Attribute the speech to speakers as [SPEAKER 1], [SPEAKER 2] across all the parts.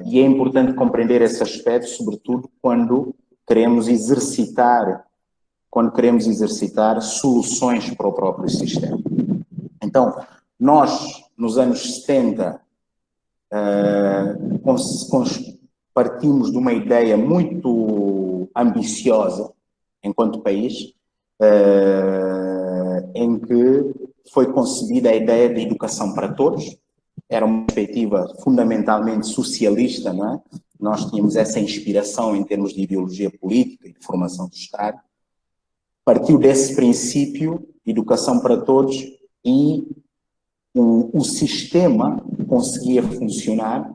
[SPEAKER 1] E é importante compreender esse aspecto, sobretudo quando queremos exercitar soluções para o próprio sistema. Então, nós, nos anos 70, partimos de uma ideia muito ambiciosa, enquanto país, em que foi concebida a ideia de educação para todos. Era uma perspectiva fundamentalmente socialista, não é? Nós tínhamos essa inspiração em termos de ideologia política e de formação do Estado. Partiu desse princípio, educação para todos, e o sistema conseguia funcionar,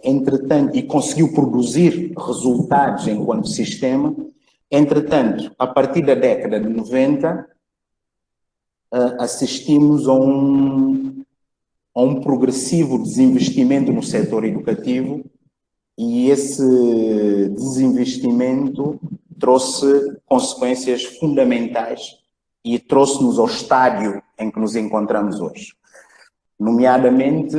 [SPEAKER 1] entretanto, e conseguiu produzir resultados enquanto sistema. Entretanto, a partir da década de 90, assistimos a um progressivo desinvestimento no setor educativo, e esse desinvestimento trouxe consequências fundamentais e trouxe-nos ao estádio em que nos encontramos hoje. Nomeadamente,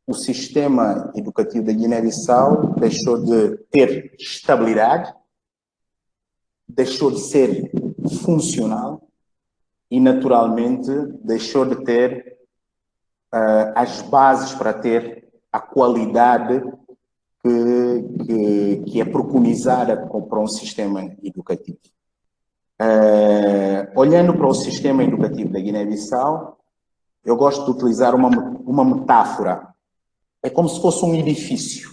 [SPEAKER 1] o sistema educativo da Guiné-Bissau deixou de ter estabilidade, deixou de ser funcional e, naturalmente, deixou de ter as bases para ter a qualidade que é preconizada para um sistema educativo. Olhando para o sistema educativo da Guiné-Bissau, eu gosto de utilizar uma metáfora. É como se fosse um edifício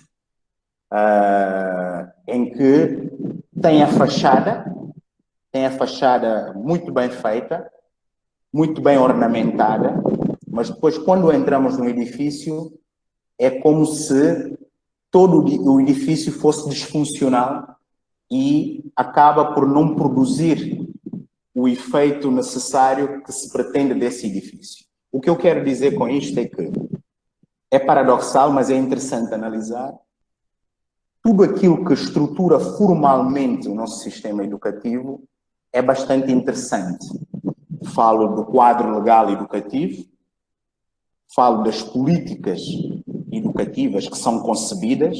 [SPEAKER 1] em que tem a fachada muito bem feita, muito bem ornamentada, mas depois, quando entramos no edifício, é como se todo o edifício fosse disfuncional e acaba por não produzir o efeito necessário que se pretende desse edifício. O que eu quero dizer com isto é que é paradoxal, mas é interessante analisar tudo aquilo que estrutura formalmente o nosso sistema educativo é bastante interessante. Falo do quadro legal educativo, falo das políticas educativas que são concebidas,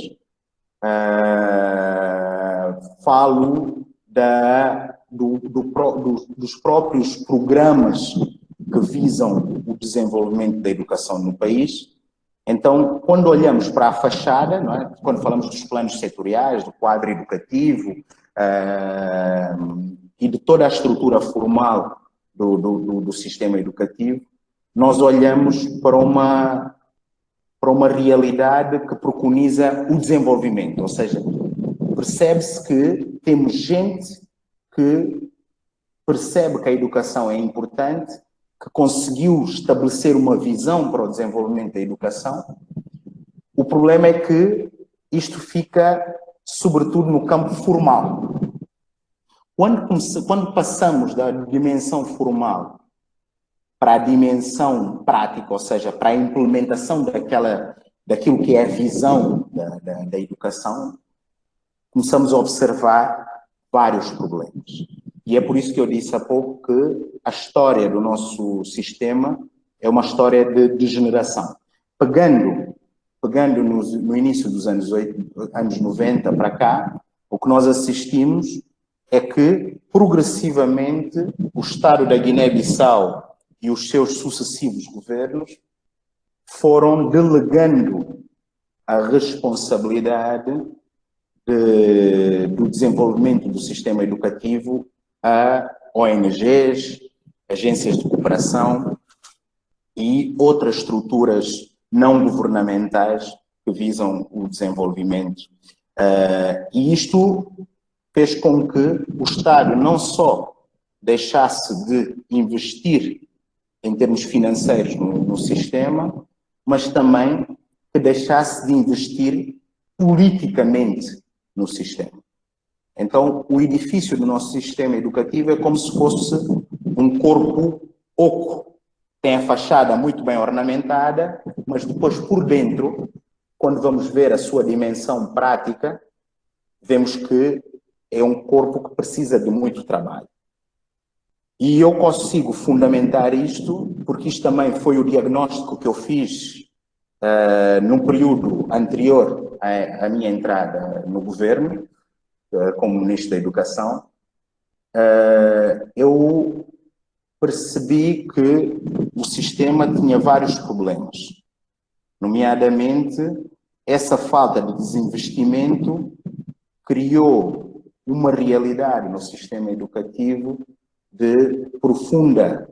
[SPEAKER 1] falo dos próprios programas que visam o desenvolvimento da educação no país. Então, quando olhamos para a fachada, não é? Quando falamos dos planos setoriais, do quadro educativo e de toda a estrutura formal do sistema educativo, nós olhamos para uma realidade que preconiza o desenvolvimento, ou seja, percebe-se que temos gente que percebe que a educação é importante, que conseguiu estabelecer uma visão para o desenvolvimento da educação. O problema é que isto fica, sobretudo, no campo formal. Quando passamos da dimensão formal para a dimensão prática, ou seja, para a implementação daquilo que é a visão da educação, começamos a observar vários problemas. E é por isso que eu disse há pouco que a história do nosso sistema é uma história de degeneração. Pegando no início dos anos 90 para cá, o que nós assistimos é que, progressivamente, o Estado da Guiné-Bissau e os seus sucessivos governos foram delegando a responsabilidade do desenvolvimento do sistema educativo a ONGs, agências de cooperação e outras estruturas não governamentais que visam o desenvolvimento. E isto fez com que o Estado não só deixasse de investir em termos financeiros no sistema, mas também que deixasse de investir politicamente no sistema. Então, o edifício do nosso sistema educativo é como se fosse um corpo oco. Tem a fachada muito bem ornamentada, mas depois por dentro, quando vamos ver a sua dimensão prática, vemos que é um corpo que precisa de muito trabalho. E eu consigo fundamentar isto, porque isto também foi o diagnóstico que eu fiz no período anterior à minha entrada no governo, como Ministro da Educação, eu percebi que o sistema tinha vários problemas, nomeadamente essa falta de desinvestimento criou uma realidade no sistema educativo de profunda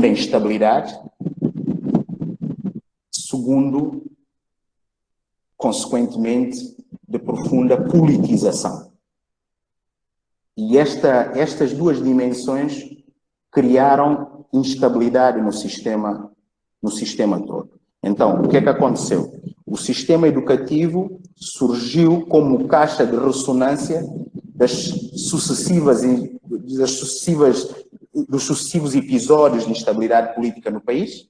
[SPEAKER 1] instabilidade, segundo, consequentemente, de profunda politização. E estas duas dimensões criaram instabilidade no sistema todo. Então, o que é que aconteceu? O sistema educativo surgiu como caixa de ressonância dos sucessivos episódios de instabilidade política no país,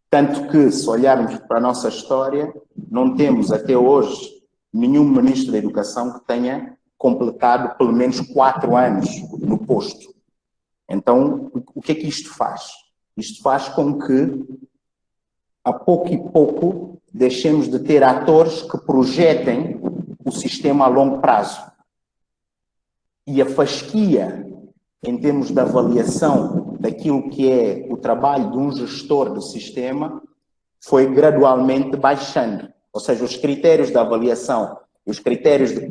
[SPEAKER 1] tanto que, se olharmos para a nossa história, não temos até hoje nenhum ministro da Educação que tenha completado pelo menos 4 anos no posto. Então, o que é que isto faz? Isto faz com que, a pouco e pouco, deixemos de ter atores que projetem o sistema a longo prazo. E a fasquia, em termos de avaliação daquilo que é o trabalho de um gestor do sistema, foi gradualmente baixando. Ou seja, os critérios de avaliação, os critérios de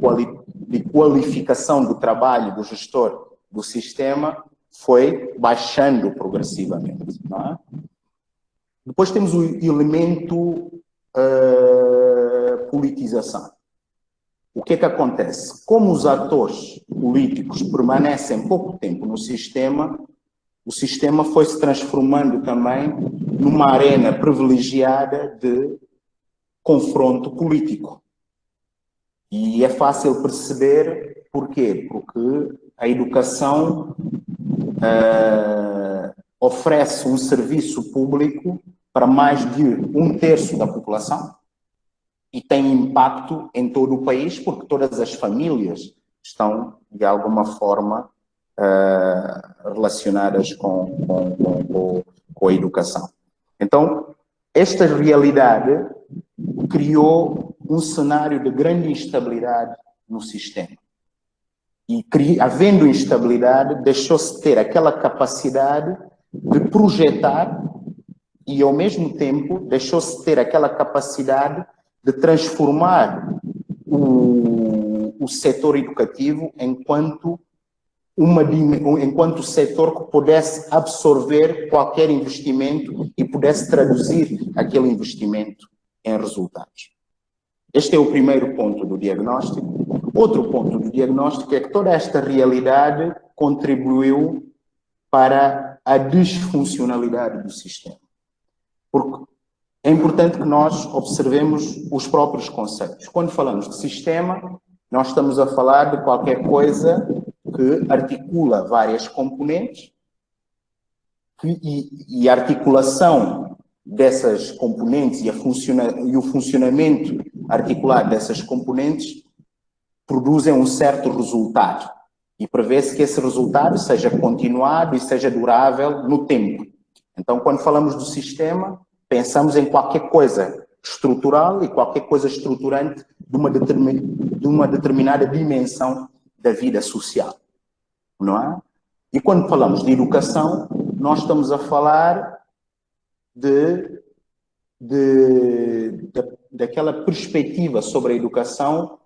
[SPEAKER 1] qualificação do trabalho do gestor do sistema foi baixando progressivamente. Não é? Depois temos o elemento politização. O que é que acontece? Como os atores políticos permanecem pouco tempo no sistema, o sistema foi se transformando também numa arena privilegiada de confronto político. E é fácil perceber porquê. Porque a educação oferece um serviço público para mais de 1/3 da população e tem impacto em todo o país, porque todas as famílias estão, de alguma forma, relacionadas com a educação. Então, esta realidade criou um cenário de grande instabilidade no sistema. E, havendo instabilidade, deixou-se de ter aquela capacidade de projetar e, ao mesmo tempo, deixou-se de ter aquela capacidade de transformar o setor educativo enquanto setor que pudesse absorver qualquer investimento e pudesse traduzir aquele investimento em resultados. Este é o primeiro ponto do diagnóstico. Outro ponto do diagnóstico é que toda esta realidade contribuiu para a disfuncionalidade do sistema. Porque é importante que nós observemos os próprios conceitos. Quando falamos de sistema, nós estamos a falar de qualquer coisa que articula várias componentes e a articulação dessas componentes e o funcionamento articulado dessas componentes produzem um certo resultado. E prevê-se que esse resultado seja continuado e seja durável no tempo. Então, quando falamos do sistema, pensamos em qualquer coisa estrutural e qualquer coisa estruturante de uma determinada dimensão da vida social. Não é? E quando falamos de educação, nós estamos a falar daquela perspectiva sobre a educação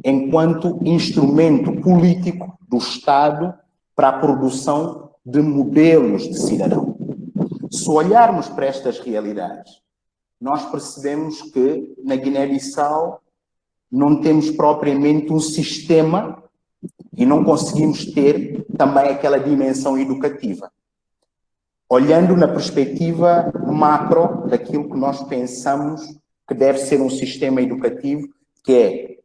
[SPEAKER 1] enquanto instrumento político do Estado para a produção de modelos de cidadão. Se olharmos para estas realidades, nós percebemos que na Guiné-Bissau não temos propriamente um sistema e não conseguimos ter também aquela dimensão educativa. Olhando na perspectiva macro daquilo que nós pensamos que deve ser um sistema educativo, que é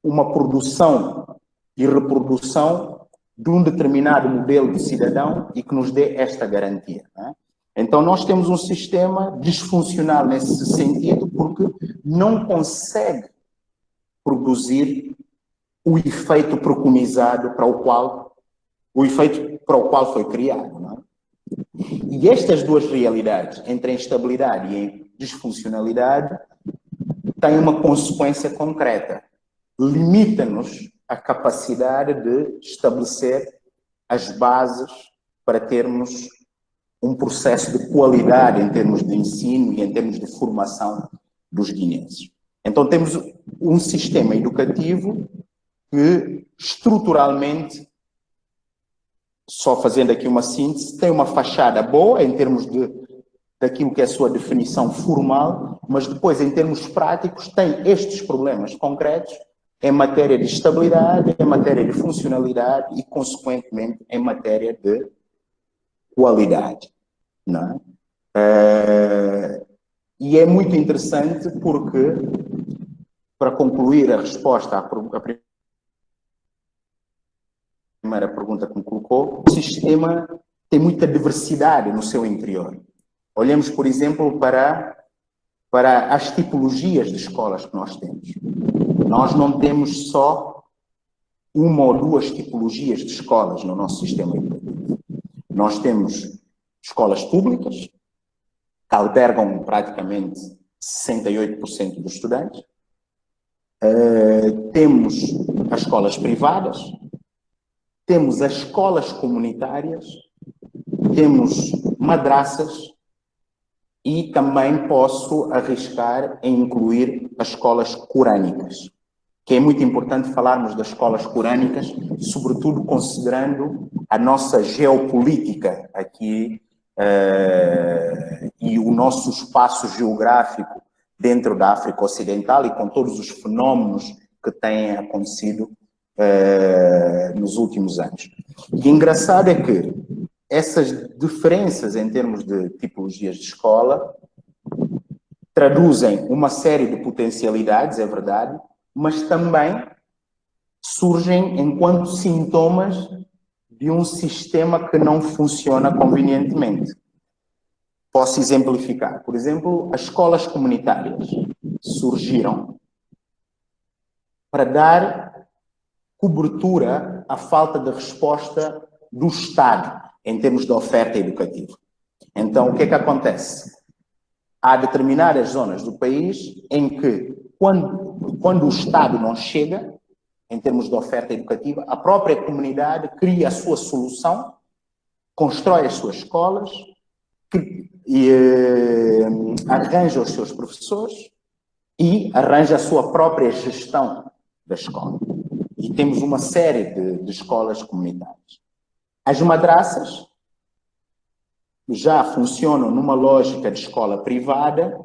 [SPEAKER 1] uma produção e reprodução de um determinado modelo de cidadão e que nos dê esta garantia. Não é? Então, nós temos um sistema disfuncional nesse sentido porque não consegue produzir o efeito preconizado para o qual foi criado. Não é? E estas duas realidades, entre a instabilidade e a disfuncionalidade, têm uma consequência concreta. Limita-nos a capacidade de estabelecer as bases para termos um processo de qualidade em termos de ensino e em termos de formação dos guineenses. Então, temos um sistema educativo que, estruturalmente, só fazendo aqui uma síntese, tem uma fachada boa em termos daquilo que é a sua definição formal, mas depois, em termos práticos, tem estes problemas concretos em matéria de estabilidade, em matéria de funcionalidade e, consequentemente, em matéria de qualidade. Não é? E é muito interessante porque, para concluir a resposta à primeira pergunta que me colocou, o sistema tem muita diversidade no seu interior. Olhemos, por exemplo, para as tipologias de escolas que nós temos. Nós não temos só uma ou duas tipologias de escolas no nosso sistema educativo. Nós temos escolas públicas, que albergam praticamente 68% dos estudantes. Temos as escolas privadas, temos as escolas comunitárias, temos madraças e também posso arriscar em incluir as escolas corânicas, que é muito importante falarmos das escolas corânicas, sobretudo considerando a nossa geopolítica aqui e o nosso espaço geográfico dentro da África Ocidental e com todos os fenómenos que têm acontecido nos últimos anos. E engraçado é que essas diferenças em termos de tipologias de escola traduzem uma série de potencialidades, é verdade, mas também surgem enquanto sintomas de um sistema que não funciona convenientemente. Posso exemplificar. Por exemplo, as escolas comunitárias surgiram para dar cobertura à falta de resposta do Estado em termos de oferta educativa. Então, o que é que acontece? Há determinadas zonas do país em que, quando o Estado não chega, em termos de oferta educativa, a própria comunidade cria a sua solução, constrói as suas escolas, arranja os seus professores e arranja a sua própria gestão da escola. E temos uma série de escolas comunitárias. As madraças já funcionam numa lógica de escola privada,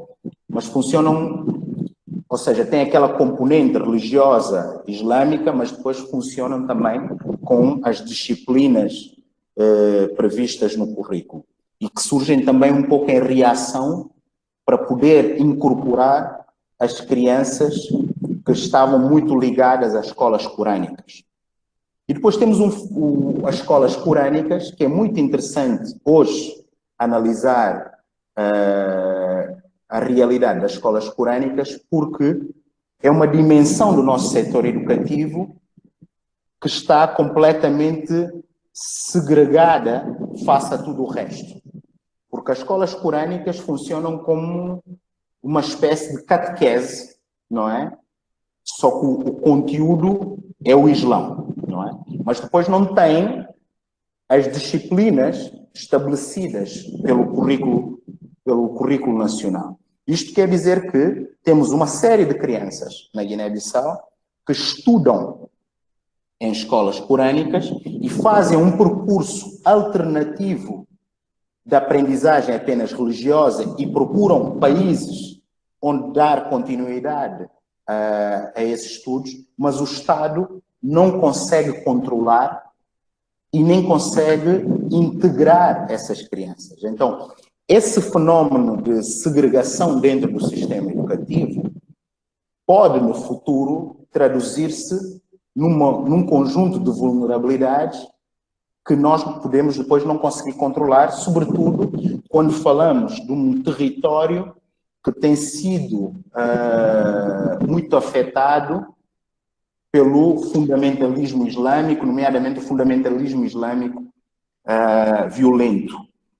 [SPEAKER 1] mas funcionam, ou seja, tem aquela componente religiosa islâmica, mas depois funcionam também com as disciplinas previstas no currículo e que surgem também um pouco em reação para poder incorporar as crianças que estavam muito ligadas às escolas corânicas. E depois temos as escolas corânicas, que é muito interessante hoje analisar a realidade das escolas corânicas, porque é uma dimensão do nosso setor educativo que está completamente segregada face a tudo o resto. Porque as escolas corânicas funcionam como uma espécie de catequese, não é? Só que o conteúdo é o Islão, não é? Mas depois não tem as disciplinas estabelecidas pelo currículo nacional. Isto quer dizer que temos uma série de crianças na Guiné-Bissau que estudam em escolas corânicas e fazem um percurso alternativo de aprendizagem apenas religiosa e procuram países onde dar continuidade a esses estudos, mas o Estado não consegue controlar e nem consegue integrar essas crianças. Então, esse fenómeno de segregação dentro do sistema educativo pode, no futuro, traduzir-se num conjunto de vulnerabilidades que nós podemos depois não conseguir controlar, sobretudo quando falamos de um território que tem sido muito afetado pelo fundamentalismo islâmico, nomeadamente o fundamentalismo islâmico violento.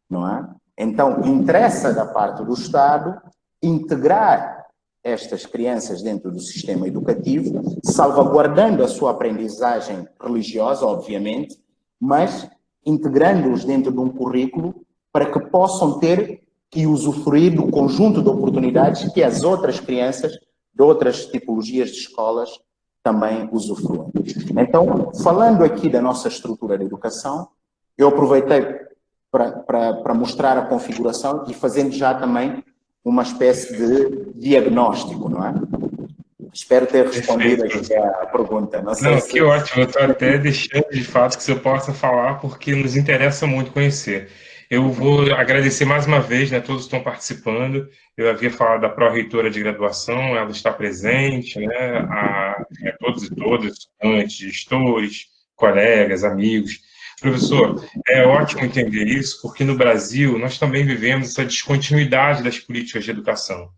[SPEAKER 1] não é? Então, interessa da parte do Estado integrar estas crianças dentro do sistema educativo, salvaguardando a sua aprendizagem religiosa, obviamente, mas integrando-os dentro de um currículo para que possam ter e usufruir do conjunto de oportunidades que as outras crianças de outras tipologias de escolas também usufruem. Então, falando aqui da nossa estrutura de educação, eu aproveitei para mostrar a configuração e fazendo já também uma espécie de diagnóstico, não é? Espero ter respondido aqui a pergunta. Não sei se...
[SPEAKER 2] Que ótimo, eu estou até deixando de fato que você possa falar, porque nos interessa muito conhecer. Eu vou agradecer mais uma vez, né, todos que estão participando. Eu havia falado da pró-reitora de graduação, ela está presente, né, a todos e todas, estudantes, gestores, colegas, amigos. Professor, é ótimo entender isso, porque no Brasil nós também vivemos essa descontinuidade das políticas de educação,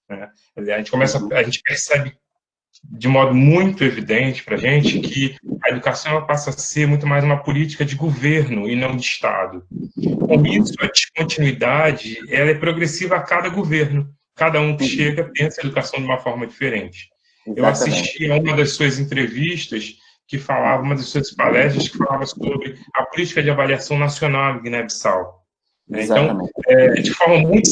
[SPEAKER 2] né? A gente percebe de modo muito evidente para a gente que a educação ela passa a ser muito mais uma política de governo e não de Estado. Com isso, a descontinuidade ela é progressiva a cada governo. Cada um que chega pensa a educação de uma forma diferente. Eu
[SPEAKER 1] Exatamente.
[SPEAKER 2] assisti a uma das suas entrevistas que falava, uma das suas palestras que falava sobre a política de avaliação nacional em Guiné-Bissau. Então,
[SPEAKER 1] Exatamente.
[SPEAKER 2] de forma muito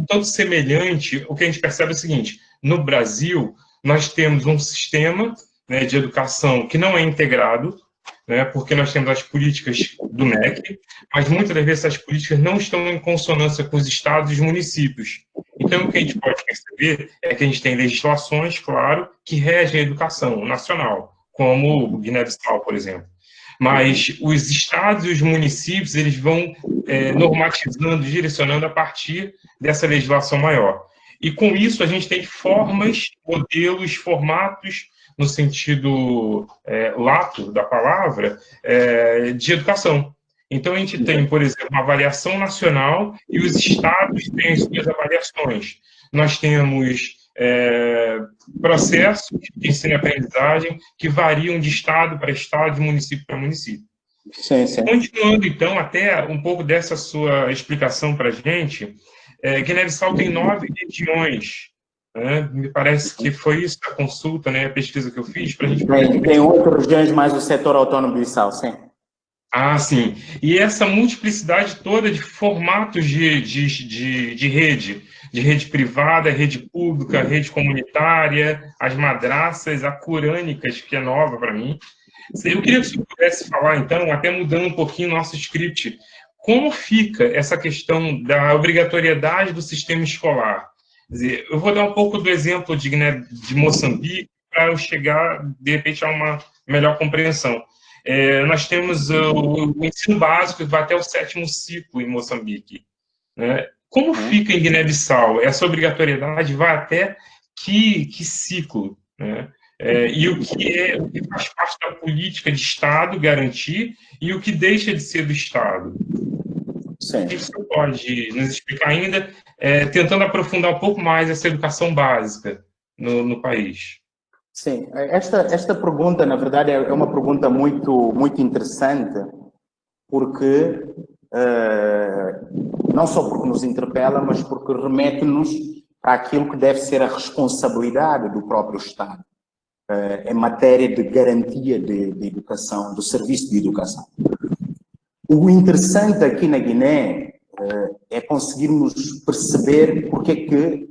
[SPEAKER 2] tanto semelhante, o que a gente percebe é o seguinte: no Brasil, nós temos um sistema, né, de educação que não é integrado, né, porque nós temos as políticas do MEC, mas muitas das vezes essas políticas não estão em consonância com os estados e os municípios. Então, o que a gente pode perceber é que a gente tem legislações, claro, que regem a educação nacional, como Guiné-Bissau, por exemplo. Mas os estados e os municípios eles vão normatizando, direcionando a partir dessa legislação maior. E com isso a gente tem formas, modelos, formatos, no sentido lato da palavra, de educação. Então a gente tem, por exemplo, uma avaliação nacional e os estados têm as suas avaliações. Nós temos processos de ensino e aprendizagem que variam de estado para estado, de município para município.
[SPEAKER 1] Sim, sim.
[SPEAKER 2] Continuando, então, até um pouco dessa sua explicação para a gente, Guiné-Bissau tem 9 regiões, né? Me parece que foi isso a consulta, né, a pesquisa que eu fiz, para a gente poder
[SPEAKER 1] Tem
[SPEAKER 2] dimensionar.
[SPEAKER 1] 8 regiões mais o setor autônomo de Bissau, sim.
[SPEAKER 2] Ah, sim. E essa multiplicidade toda de formatos de rede privada, rede pública, rede comunitária, as madraças, a corânicas, que é nova para mim. Eu queria que você pudesse falar, então, até mudando um pouquinho o nosso script, como fica essa questão da obrigatoriedade do sistema escolar? Quer dizer, eu vou dar um pouco do exemplo de Moçambique para eu chegar, de repente, a uma melhor compreensão. Nós temos o ensino básico que vai até o 7º ciclo em Moçambique, né? Como fica em Guiné-Bissau? Essa obrigatoriedade vai até que ciclo, né? E o que faz parte da política de Estado garantir e o que deixa de ser do Estado?
[SPEAKER 1] Sim.
[SPEAKER 2] O que você pode nos explicar ainda, tentando aprofundar um pouco mais essa educação básica no país?
[SPEAKER 1] Sim, esta pergunta, na verdade, é uma pergunta muito interessante, porque não só porque nos interpela, mas porque remete-nos para aquilo que deve ser a responsabilidade do próprio Estado em matéria de garantia de educação, do serviço de educação. O interessante aqui na Guiné é conseguirmos perceber porque é que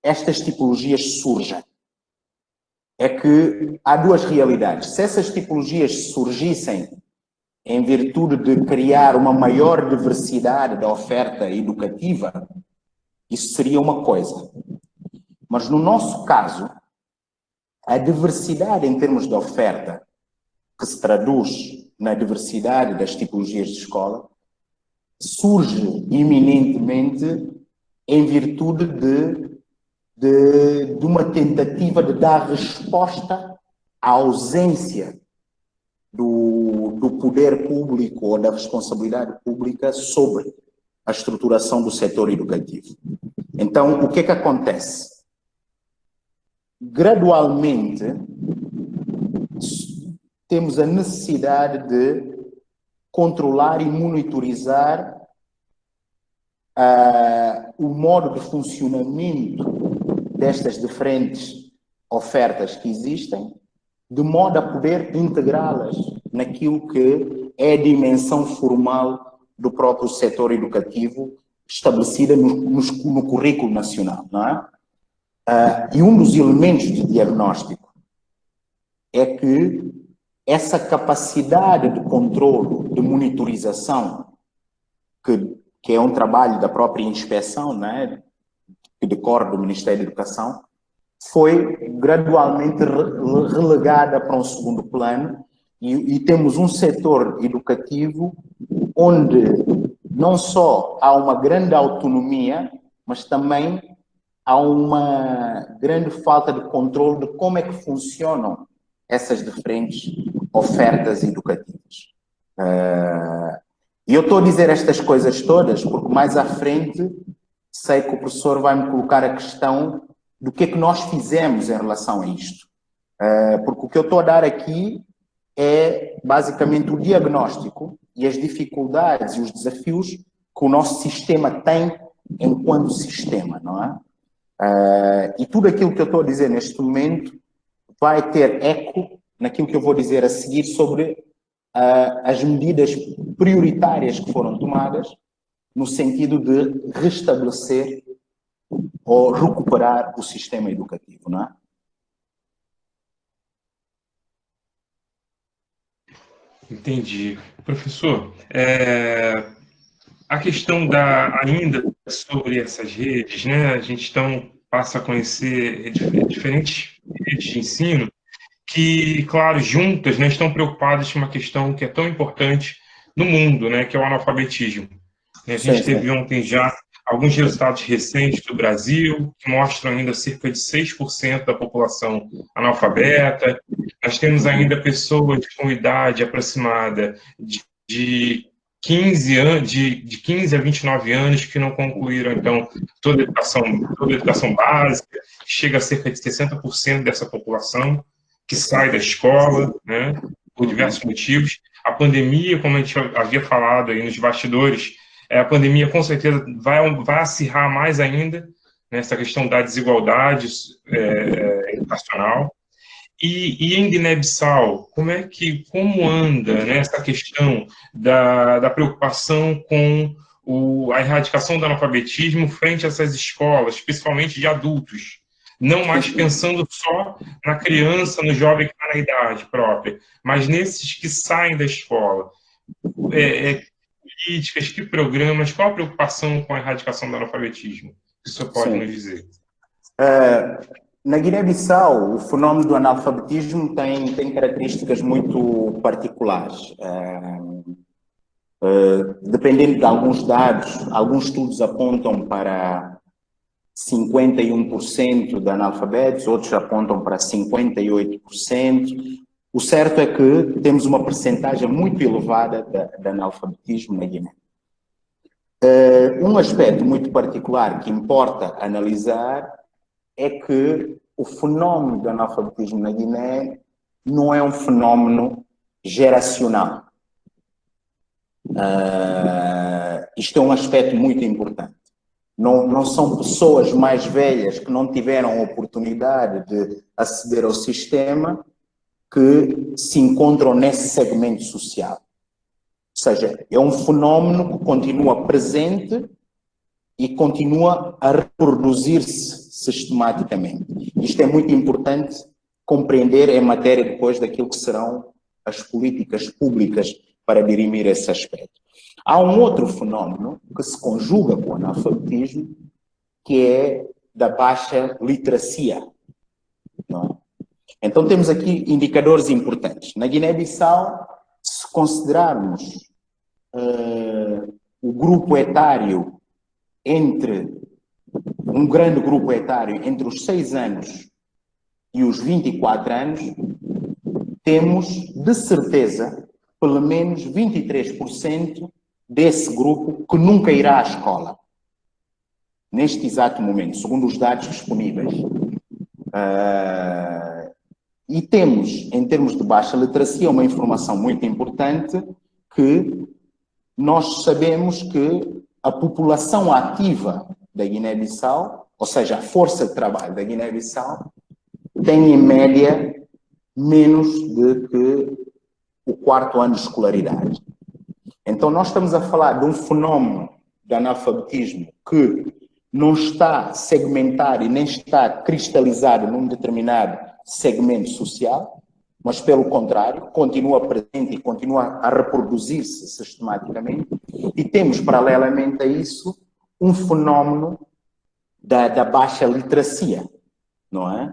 [SPEAKER 1] estas tipologias surgem. É que há duas realidades. Se essas tipologias surgissem em virtude de criar uma maior diversidade da oferta educativa, isso seria uma coisa. Mas no nosso caso, a diversidade em termos de oferta, que se traduz na diversidade das tipologias de escola, surge eminentemente em virtude de uma tentativa de dar resposta à ausência do poder público ou da responsabilidade pública sobre a estruturação do setor educativo. Então, o que é que acontece? Gradualmente, temos a necessidade de controlar e monitorizar o modo de funcionamento destas diferentes ofertas que existem, de modo a poder integrá-las naquilo que é a dimensão formal do próprio setor educativo estabelecida no currículo nacional, não é? E um dos elementos de diagnóstico é que essa capacidade de controlo, de monitorização, que é um trabalho da própria inspeção, né, que decorre do Ministério da Educação, foi gradualmente relegada para um segundo plano e temos um setor educativo onde não só há uma grande autonomia, mas também há uma grande falta de controle de como é que funcionam essas diferentes ofertas educativas. E eu estou a dizer estas coisas todas porque mais à frente sei que o professor vai me colocar a questão do que é que nós fizemos em relação a isto. Porque o que eu estou a dar aqui é basicamente o diagnóstico e as dificuldades e os desafios que o nosso sistema tem enquanto sistema, não é? E tudo aquilo que eu estou a dizer neste momento vai ter eco naquilo que eu vou dizer a seguir sobre as medidas prioritárias que foram tomadas no sentido de restabelecer ou recuperar o sistema educativo, não é?
[SPEAKER 2] Entendi. Professor, a questão ainda sobre essas redes, né? A gente então passa a conhecer diferentes redes de ensino que, claro, juntas, né, estão preocupadas com uma questão que é tão importante no mundo, né, que é o analfabetismo. A gente teve ontem já alguns resultados recentes do Brasil, que mostram ainda cerca de 6% da população analfabeta. Nós temos ainda pessoas com idade aproximada de 15 a 29 anos que não concluíram, então, toda a educação básica, chega a cerca de 60% dessa população que sai da escola, né, por diversos motivos. A pandemia, como a gente havia falado aí nos bastidores, a pandemia com certeza vai acirrar mais ainda nessa questão da desigualdade educacional. E em Guiné-Bissau, como anda, né, essa questão da preocupação com a erradicação do analfabetismo frente a essas escolas, principalmente de adultos? Não mais pensando só na criança, no jovem que está na idade própria, mas nesses que saem da escola. Políticas, que programas, qual a preocupação com a erradicação do analfabetismo? O senhor pode nos dizer?
[SPEAKER 1] Na Guiné-Bissau, o fenómeno do analfabetismo tem características muito particulares. Dependendo de alguns dados, alguns estudos apontam para 51% de analfabetos, outros apontam para 58%. O certo é que temos uma percentagem muito elevada de analfabetismo na Guiné. Um aspecto muito particular que importa analisar é que o fenómeno do analfabetismo na Guiné não é um fenómeno geracional. Isto é um aspecto muito importante. Não são pessoas mais velhas que não tiveram a oportunidade de aceder ao sistema que se encontram nesse segmento social. Ou seja, é um fenómeno que continua presente e continua a reproduzir-se sistematicamente. Isto é muito importante compreender em matéria depois daquilo que serão as políticas públicas para dirimir esse aspecto. Há um outro fenómeno que se conjuga com o analfabetismo, que é da baixa literacia. Não é? Então temos aqui indicadores importantes. Na Guiné-Bissau, se considerarmos o grupo etário um grande grupo etário entre os 6 anos e os 24 anos, temos, de certeza, pelo menos 23% desse grupo que nunca irá à escola. Neste exato momento, segundo os dados disponíveis. E temos, em termos de baixa literacia, uma informação muito importante que nós sabemos que a população ativa da Guiné-Bissau, ou seja, a força de trabalho da Guiné-Bissau, tem em média menos do que o 4º ano de escolaridade. Então nós estamos a falar de um fenómeno de analfabetismo que não está segmentado e nem está cristalizado num determinado segmento social, mas pelo contrário, continua presente e continua a reproduzir-se sistematicamente. E temos, paralelamente a isso, um fenómeno da baixa literacia, não é?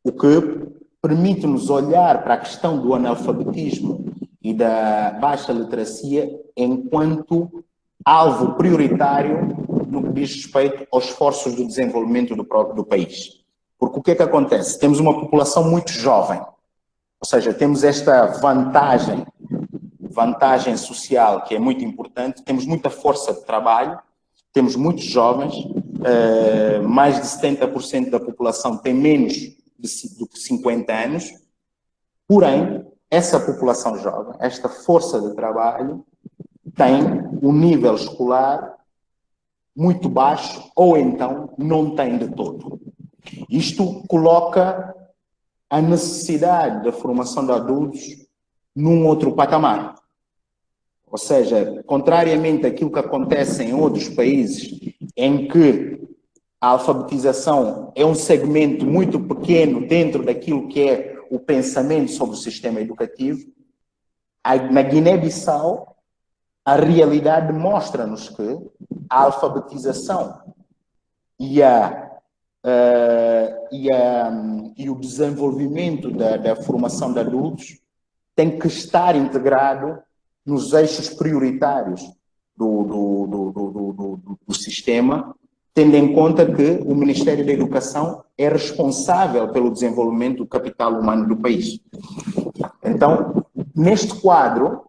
[SPEAKER 1] O que permite-nos olhar para a questão do analfabetismo e da baixa literacia enquanto alvo prioritário no que diz respeito aos esforços de desenvolvimento do país. Porque o que é que acontece? Temos uma população muito jovem, ou seja, temos esta vantagem social que é muito importante, temos muita força de trabalho, temos muitos jovens, mais de 70% da população tem menos do que 50 anos, porém, essa população jovem, esta força de trabalho, tem um nível escolar muito baixo ou então não tem de todo. Isto coloca a necessidade da formação de adultos num outro patamar. Ou seja, contrariamente àquilo que acontece em outros países, em que a alfabetização é um segmento muito pequeno dentro daquilo que é o pensamento sobre o sistema educativo, na Guiné-Bissau, a realidade mostra-nos que a alfabetização e o desenvolvimento da formação de adultos tem que estar integrado nos eixos prioritários do sistema, tendo em conta que o Ministério da Educação é responsável pelo desenvolvimento do capital humano do país. Então, neste quadro,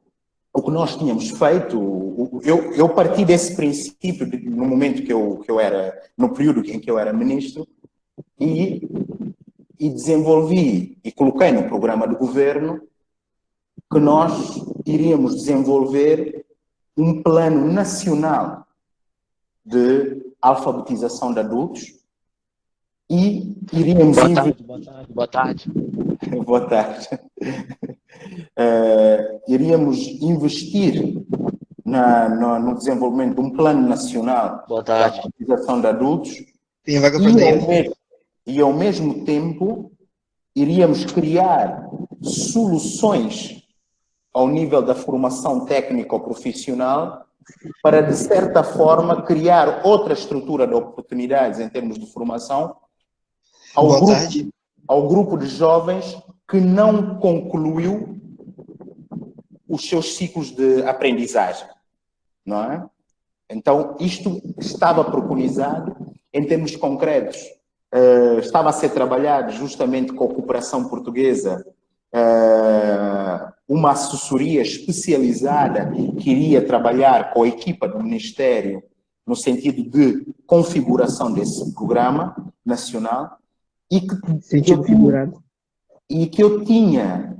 [SPEAKER 1] o que nós tínhamos feito, eu parti desse princípio no momento que eu era, no período em que eu era ministro, e desenvolvi e coloquei no programa de governo que nós iríamos desenvolver um plano nacional de alfabetização de adultos e iríamos...
[SPEAKER 3] Boa tarde.
[SPEAKER 1] Boa tarde. Iríamos investir no desenvolvimento de um plano nacional de alfabetização de adultos e ao mesmo tempo iríamos criar soluções ao nível da formação técnico-profissional para, de certa forma, criar outra estrutura de oportunidades em termos de formação ao grupo de jovens que não concluiu os seus ciclos de aprendizagem, não é? Então, isto estava preconizado em termos concretos. Estava a ser trabalhado justamente com a cooperação portuguesa, uma assessoria especializada que iria trabalhar com a equipa do Ministério no sentido de configuração desse programa nacional e que eu tinha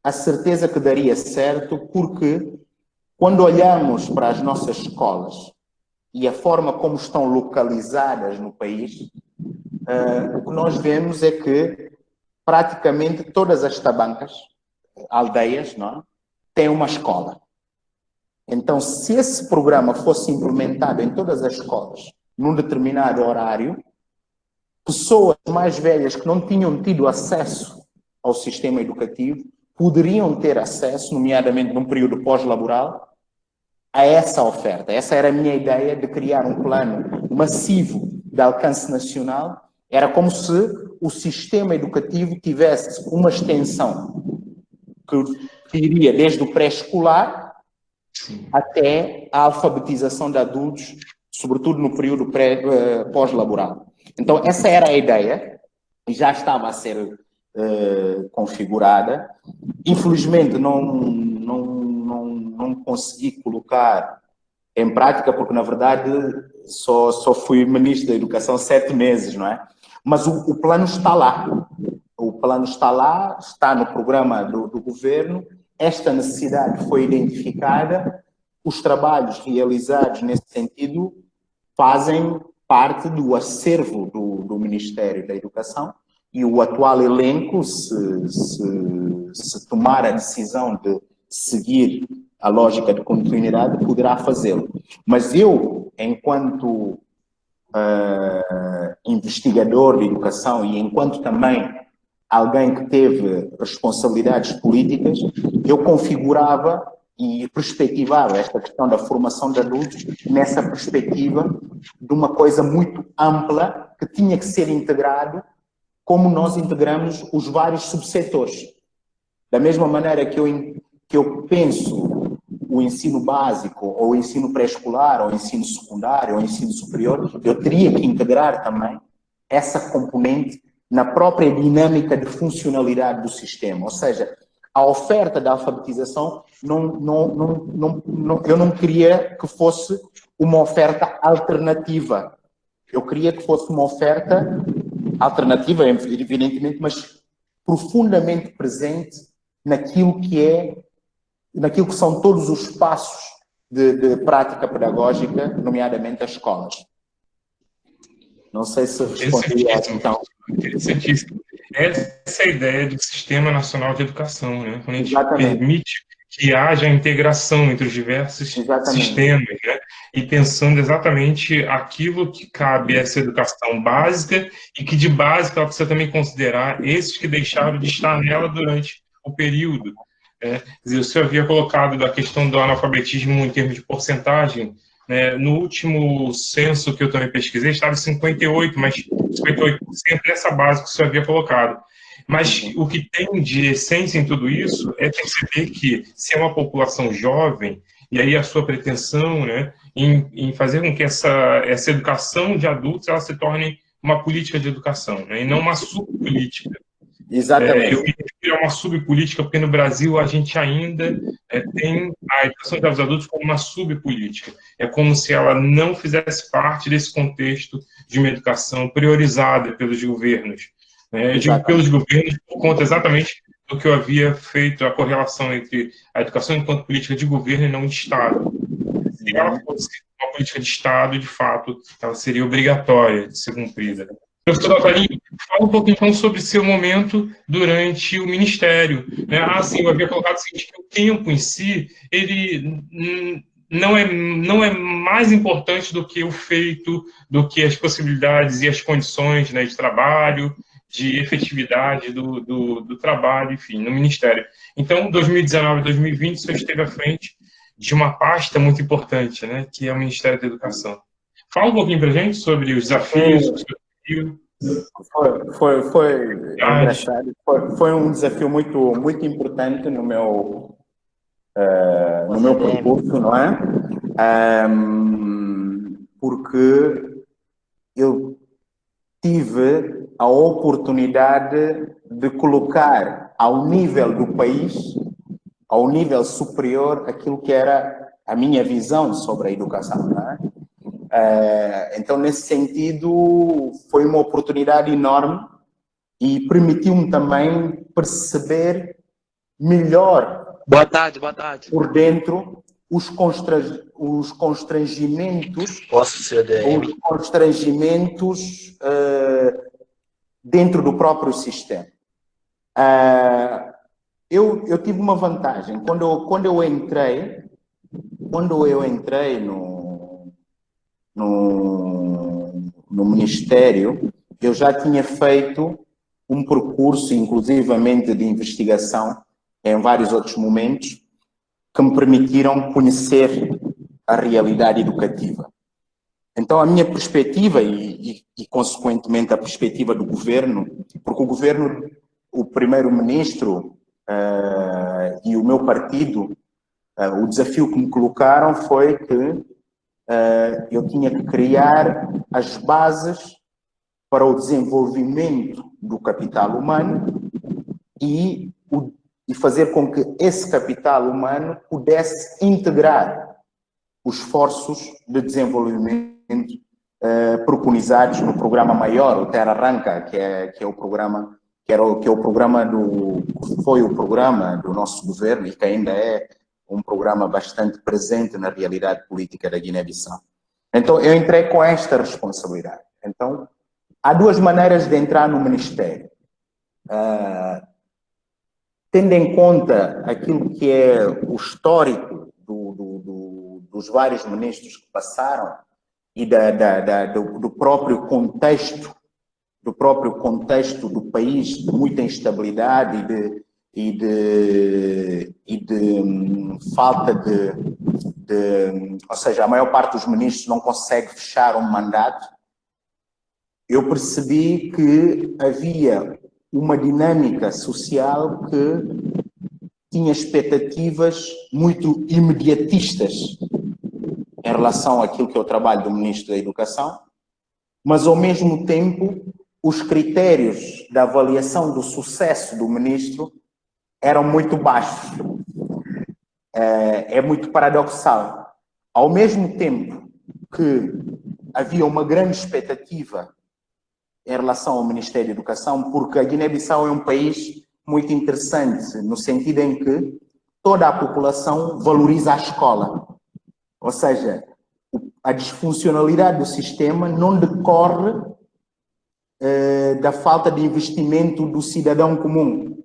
[SPEAKER 1] a certeza que daria certo, porque quando olhamos para as nossas escolas e a forma como estão localizadas no país, o que nós vemos é que praticamente todas as tabancas, aldeias, não é, têm uma escola. Então, se esse programa fosse implementado em todas as escolas, num determinado horário, pessoas mais velhas que não tinham tido acesso ao sistema educativo poderiam ter acesso, nomeadamente num período pós-laboral, a essa oferta. Essa era a minha ideia de criar um plano massivo de alcance nacional. Era como se o sistema educativo tivesse uma extensão que iria desde o pré-escolar até a alfabetização de adultos, sobretudo no período pós-laboral. Então, essa era a ideia, e já estava a ser configurada. Infelizmente, não consegui colocar em prática, porque, na verdade, só fui ministro da Educação 7 meses, não é? Mas o plano está lá. O plano está lá, está no programa do governo. Esta necessidade foi identificada os trabalhos realizados nesse sentido fazem parte do acervo do Ministério da Educação, e o atual elenco, se tomar a decisão de seguir a lógica de continuidade, poderá fazê-lo. Mas eu, enquanto investigador de educação e enquanto também alguém que teve responsabilidades políticas, eu configurava e perspectivava esta questão da formação de adultos nessa perspectiva de uma coisa muito ampla que tinha que ser integrado como nós integramos os vários subsetores. Da mesma maneira que eu penso o ensino básico, ou o ensino pré-escolar, ou o ensino secundário, ou o ensino superior, eu teria que integrar também essa componente na própria dinâmica de funcionalidade do sistema. Ou seja, a oferta da alfabetização, eu não queria que fosse uma oferta alternativa. Eu queria que fosse uma oferta alternativa, evidentemente, mas profundamente presente naquilo que são todos os passos de prática pedagógica, nomeadamente as escolas. Não sei se respondi a então.
[SPEAKER 2] Interessantíssimo. Essa é a ideia do Sistema Nacional de Educação, né? Quando a gente
[SPEAKER 1] Exatamente.
[SPEAKER 2] permite que haja integração entre os diversos
[SPEAKER 1] Exatamente.
[SPEAKER 2] sistemas, né? E pensando exatamente aquilo que cabe a essa educação básica e que de básica ela precisa também considerar esses que deixaram de estar nela durante o período. Quer dizer, o senhor havia colocado a questão do analfabetismo em termos de porcentagem, né? No último censo que eu também pesquisei, estava em 58%, mas 58% dessa base que o senhor havia colocado. Mas o que tem de essência em tudo isso é perceber que, se é uma população jovem, e aí a sua pretensão, né, em fazer com que essa educação de adultos ela se torne uma política de educação, né, e não uma subpolítica.
[SPEAKER 1] Exatamente.
[SPEAKER 2] Eu me refiro a uma subpolítica porque no Brasil a gente ainda tem a educação de adultos como uma subpolítica. É como se ela não fizesse parte desse contexto de uma educação priorizada pelos governos. Eu digo pelos governos por conta exatamente do que eu havia feito, a correlação entre a educação enquanto política de governo e não de Estado. Se ela fosse uma política de Estado, de fato, ela seria obrigatória de ser cumprida. Professor Natalinho, fala um pouco então sobre seu momento durante o Ministério. Sim, eu havia colocado o seguinte, que o tempo em si, ele não é mais importante do que o feito, do que as possibilidades e as condições, né, de trabalho, de efetividade do trabalho, enfim, no Ministério. Então, 2019 e 2020, o senhor esteve à frente de uma pasta muito importante, né, que é o Ministério da Educação. Fala um pouquinho para a gente sobre os desafios.
[SPEAKER 1] Foi engraçado. Foi um desafio muito, muito importante no meu percurso, não é? Porque eu tive a oportunidade de colocar ao nível do país, ao nível superior, aquilo que era a minha visão sobre a educação, não é? Então, nesse sentido, foi uma oportunidade enorme e permitiu-me também perceber melhor,
[SPEAKER 3] Boa tarde.
[SPEAKER 1] por dentro, os constrangimentos, dentro do próprio sistema. Eu tive uma vantagem. Quando eu entrei no Ministério, eu já tinha feito um percurso, inclusivamente de investigação, em vários outros momentos, que me permitiram conhecer a realidade educativa. Então, a minha perspectiva e consequentemente, a perspectiva do governo, porque o governo, o primeiro-ministro e o meu partido, o desafio que me colocaram foi que eu tinha que criar as bases para o desenvolvimento do capital humano e fazer com que esse capital humano pudesse integrar os esforços de desenvolvimento preconizados no programa maior, o Terra Arranca, que é o programa foi o programa do nosso governo e que ainda é um programa bastante presente na realidade política da Guiné-Bissau. Então, eu entrei com esta responsabilidade. Então, há duas maneiras de entrar no Ministério. Tendo em conta aquilo que é o histórico dos vários ministros que passaram e do próprio contexto do país, de muita instabilidade e de falta ou seja, a maior parte dos ministros não consegue fechar um mandato, eu percebi que havia uma dinâmica social que tinha expectativas muito imediatistas em relação àquilo que é o trabalho do Ministro da Educação, mas, ao mesmo tempo, os critérios da avaliação do sucesso do Ministro eram muito baixos. É muito paradoxal. Ao mesmo tempo que havia uma grande expectativa em relação ao Ministério da Educação, porque a Guiné-Bissau é um país muito interessante, no sentido em que toda a população valoriza a escola. Ou seja, a disfuncionalidade do sistema não decorre da falta de investimento do cidadão comum.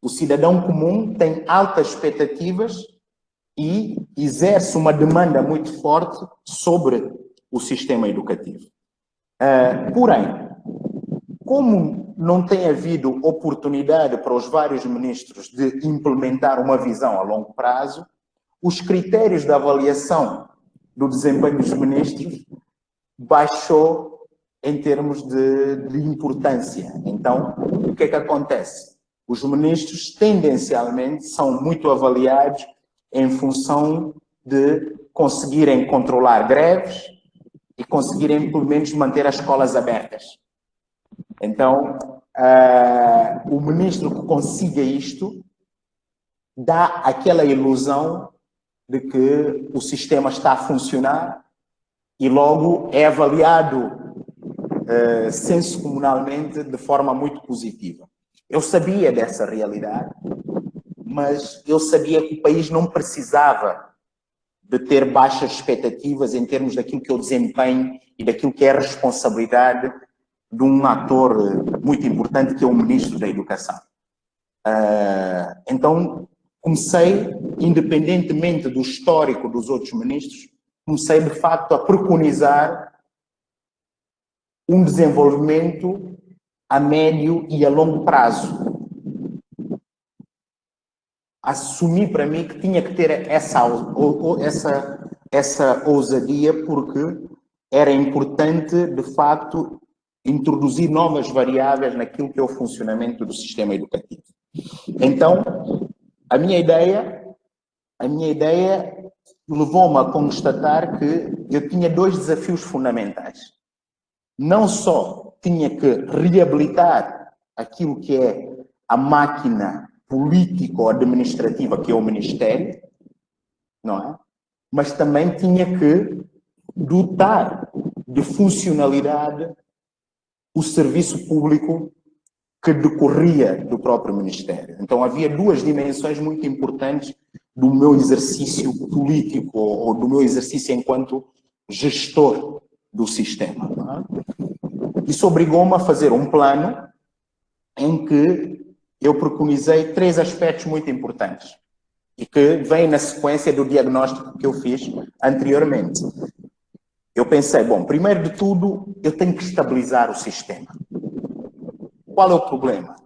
[SPEAKER 1] O cidadão comum tem altas expectativas e exerce uma demanda muito forte sobre o sistema educativo. Porém, como não tem havido oportunidade para os vários ministros de implementar uma visão a longo prazo, os critérios de avaliação do desempenho dos ministros baixou em termos de importância. Então, o que é que acontece? Os ministros, tendencialmente, são muito avaliados em função de conseguirem controlar greves e conseguirem, pelo menos, manter as escolas abertas. Então, o ministro que consiga isto dá aquela ilusão de que o sistema está a funcionar e logo é avaliado senso-comunalmente de forma muito positiva. Eu sabia dessa realidade, mas eu sabia que o país não precisava de ter baixas expectativas em termos daquilo que é o desempenho e daquilo que é a responsabilidade de um ator muito importante que é o Ministro da Educação. Então, comecei, independentemente do histórico dos outros ministros, comecei de facto a preconizar um desenvolvimento a médio e a longo prazo. Assumi para mim que tinha que ter essa ousadia, porque era importante, de facto, introduzir novas variáveis naquilo que é o funcionamento do sistema educativo. Então, a minha ideia levou-me a constatar que eu tinha dois desafios fundamentais. Não só tinha que reabilitar aquilo que é a máquina político-administrativa que é o Ministério, não é? Mas também tinha que dotar de funcionalidade o serviço público que decorria do próprio Ministério. Então havia duas dimensões muito importantes do meu exercício político ou do meu exercício enquanto gestor do sistema. Não é? Isso obrigou-me a fazer um plano em que eu preconizei três aspectos muito importantes e que vêm na sequência do diagnóstico que eu fiz anteriormente. Eu pensei, bom, primeiro de tudo, eu tenho que estabilizar o sistema. Qual é o problema?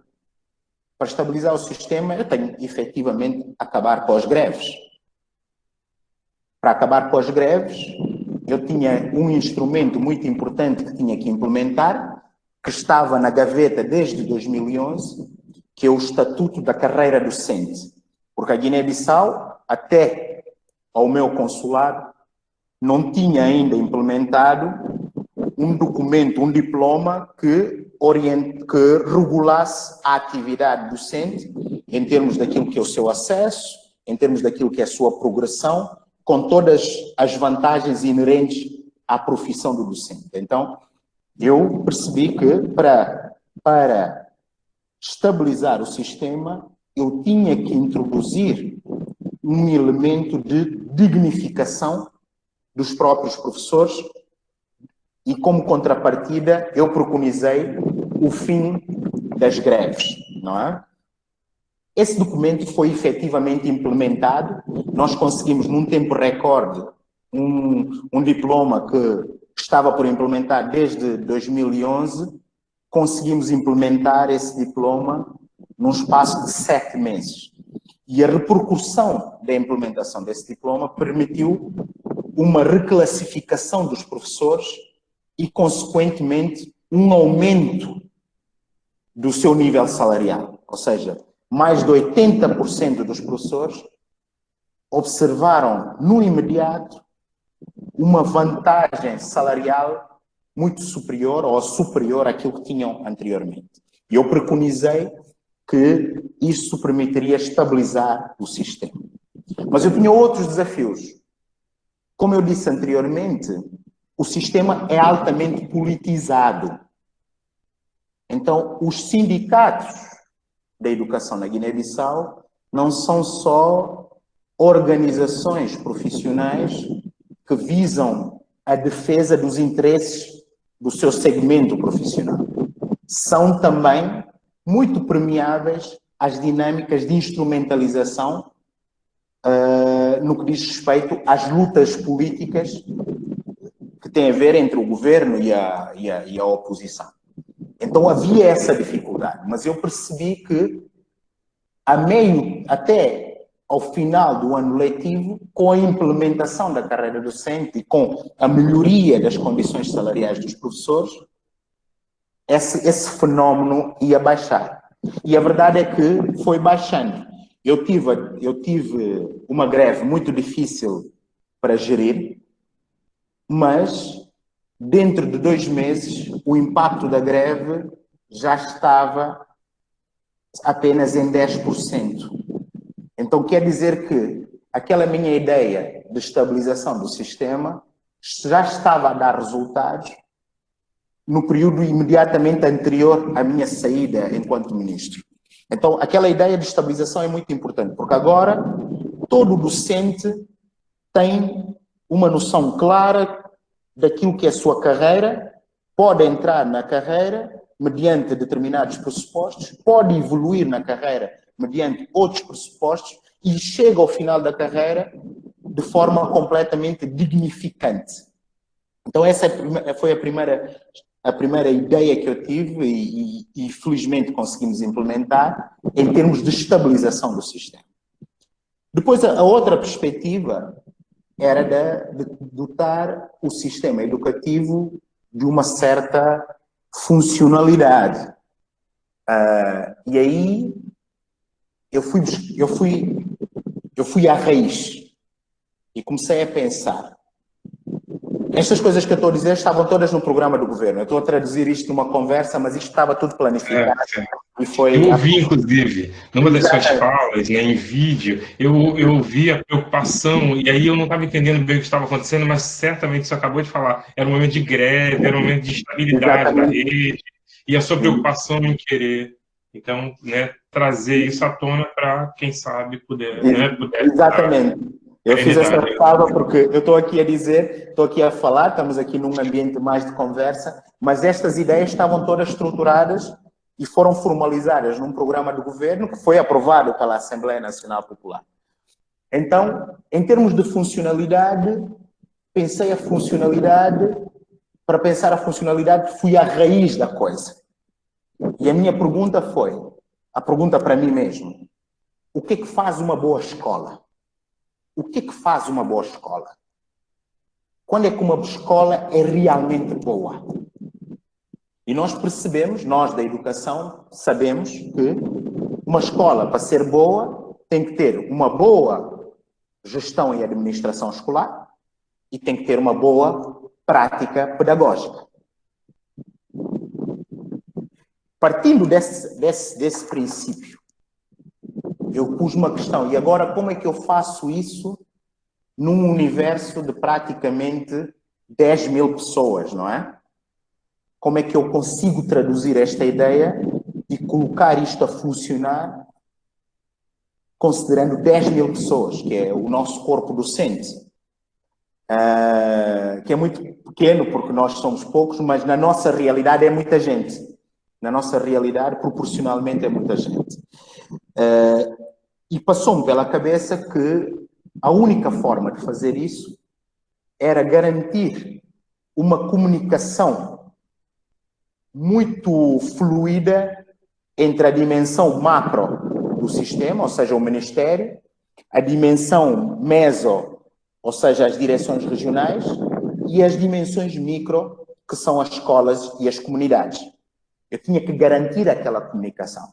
[SPEAKER 1] Para estabilizar o sistema, eu tenho efetivamente acabar com as greves. Para acabar com as greves, eu tinha um instrumento muito importante que tinha que implementar, que estava na gaveta desde 2011, que é o Estatuto da Carreira Docente. Porque a Guiné-Bissau, até ao meu consulado, não tinha ainda implementado um documento, um diploma que regulasse a atividade docente em termos daquilo que é o seu acesso, em termos daquilo que é a sua progressão, com todas as vantagens inerentes à profissão do docente. Então, eu percebi que para estabilizar o sistema, eu tinha que introduzir um elemento de dignificação dos próprios professores e, como contrapartida, eu preconizei o fim das greves, não é? Esse documento foi efetivamente implementado. Nós conseguimos, num tempo recorde, um diploma que estava por implementar desde 2011, conseguimos implementar esse diploma num espaço de 7 meses. E a repercussão da implementação desse diploma permitiu uma reclassificação dos professores e, consequentemente, um aumento do seu nível salarial. Ou seja, mais de 80% dos professores observaram no imediato uma vantagem salarial muito superior ou superior àquilo que tinham anteriormente. E eu preconizei que isso permitiria estabilizar o sistema. Mas eu tinha outros desafios. Como eu disse anteriormente, o sistema é altamente politizado. Então, os sindicatos da educação na Guiné-Bissau não são só organizações profissionais que visam a defesa dos interesses do seu segmento profissional. São também muito permeáveis às dinâmicas de instrumentalização no que diz respeito às lutas políticas que têm a ver entre o governo e a oposição. Então havia essa dificuldade, mas eu percebi que até ao final do ano letivo, com a implementação da carreira docente e com a melhoria das condições salariais dos professores, esse fenómeno ia baixar. E a verdade é que foi baixando. Eu tive uma greve muito difícil para gerir, mas dentro de 2 meses o impacto da greve já estava apenas em 10%. Então quer dizer que aquela minha ideia de estabilização do sistema já estava a dar resultados no período imediatamente anterior à minha saída enquanto ministro. Então, aquela ideia de estabilização é muito importante, porque agora todo docente tem uma noção clara daquilo que é a sua carreira, pode entrar na carreira mediante determinados pressupostos, pode evoluir na carreira mediante outros pressupostos e chega ao final da carreira de forma completamente dignificante. Então, essa foi a primeira ideia que eu tive e felizmente conseguimos implementar em termos de estabilização do sistema. Depois, a outra perspectiva era de dotar o sistema educativo de uma certa funcionalidade. E aí eu fui à raiz e comecei a pensar. Estas coisas que eu estou a dizer estavam todas no programa do governo. Eu estou a traduzir isto numa conversa, mas isto estava tudo planificado.
[SPEAKER 2] E foi... Eu ouvi, inclusive, numa das suas falas, né, em vídeo, eu vi a preocupação, e aí eu não estava entendendo bem o que estava acontecendo, mas certamente você acabou de falar. Era um momento de greve, era um momento de estabilidade da rede, e a sua preocupação em querer, então, né, trazer isso à tona para, quem sabe, puder
[SPEAKER 1] Exatamente. Eu fiz essa fala porque eu estou aqui a dizer, estou aqui a falar, estamos aqui num ambiente mais de conversa, mas estas ideias estavam todas estruturadas e foram formalizadas num programa do governo que foi aprovado pela Assembleia Nacional Popular. Então, em termos de funcionalidade, pensei a funcionalidade, para pensar a funcionalidade fui à raiz da coisa. E a minha pergunta foi, a pergunta para mim mesmo, o que é que faz uma boa escola? O que é que faz uma boa escola? Quando é que uma escola é realmente boa? E nós percebemos, nós da educação, sabemos que uma escola, para ser boa, tem que ter uma boa gestão e administração escolar e tem que ter uma boa prática pedagógica. Partindo desse princípio, eu pus uma questão, e agora como é que eu faço isso num universo de praticamente 10 mil pessoas, não é? Como é que eu consigo traduzir esta ideia e colocar isto a funcionar considerando 10 mil pessoas, que é o nosso corpo docente, que é muito pequeno porque nós somos poucos, mas na nossa realidade é muita gente. Na nossa realidade, proporcionalmente, é muita gente. E passou-me pela cabeça que a única forma de fazer isso era garantir uma comunicação muito fluida entre a dimensão macro do sistema, ou seja, o Ministério, a dimensão meso, ou seja, as direções regionais, e as dimensões micro, que são as escolas e as comunidades. Eu tinha que garantir aquela comunicação.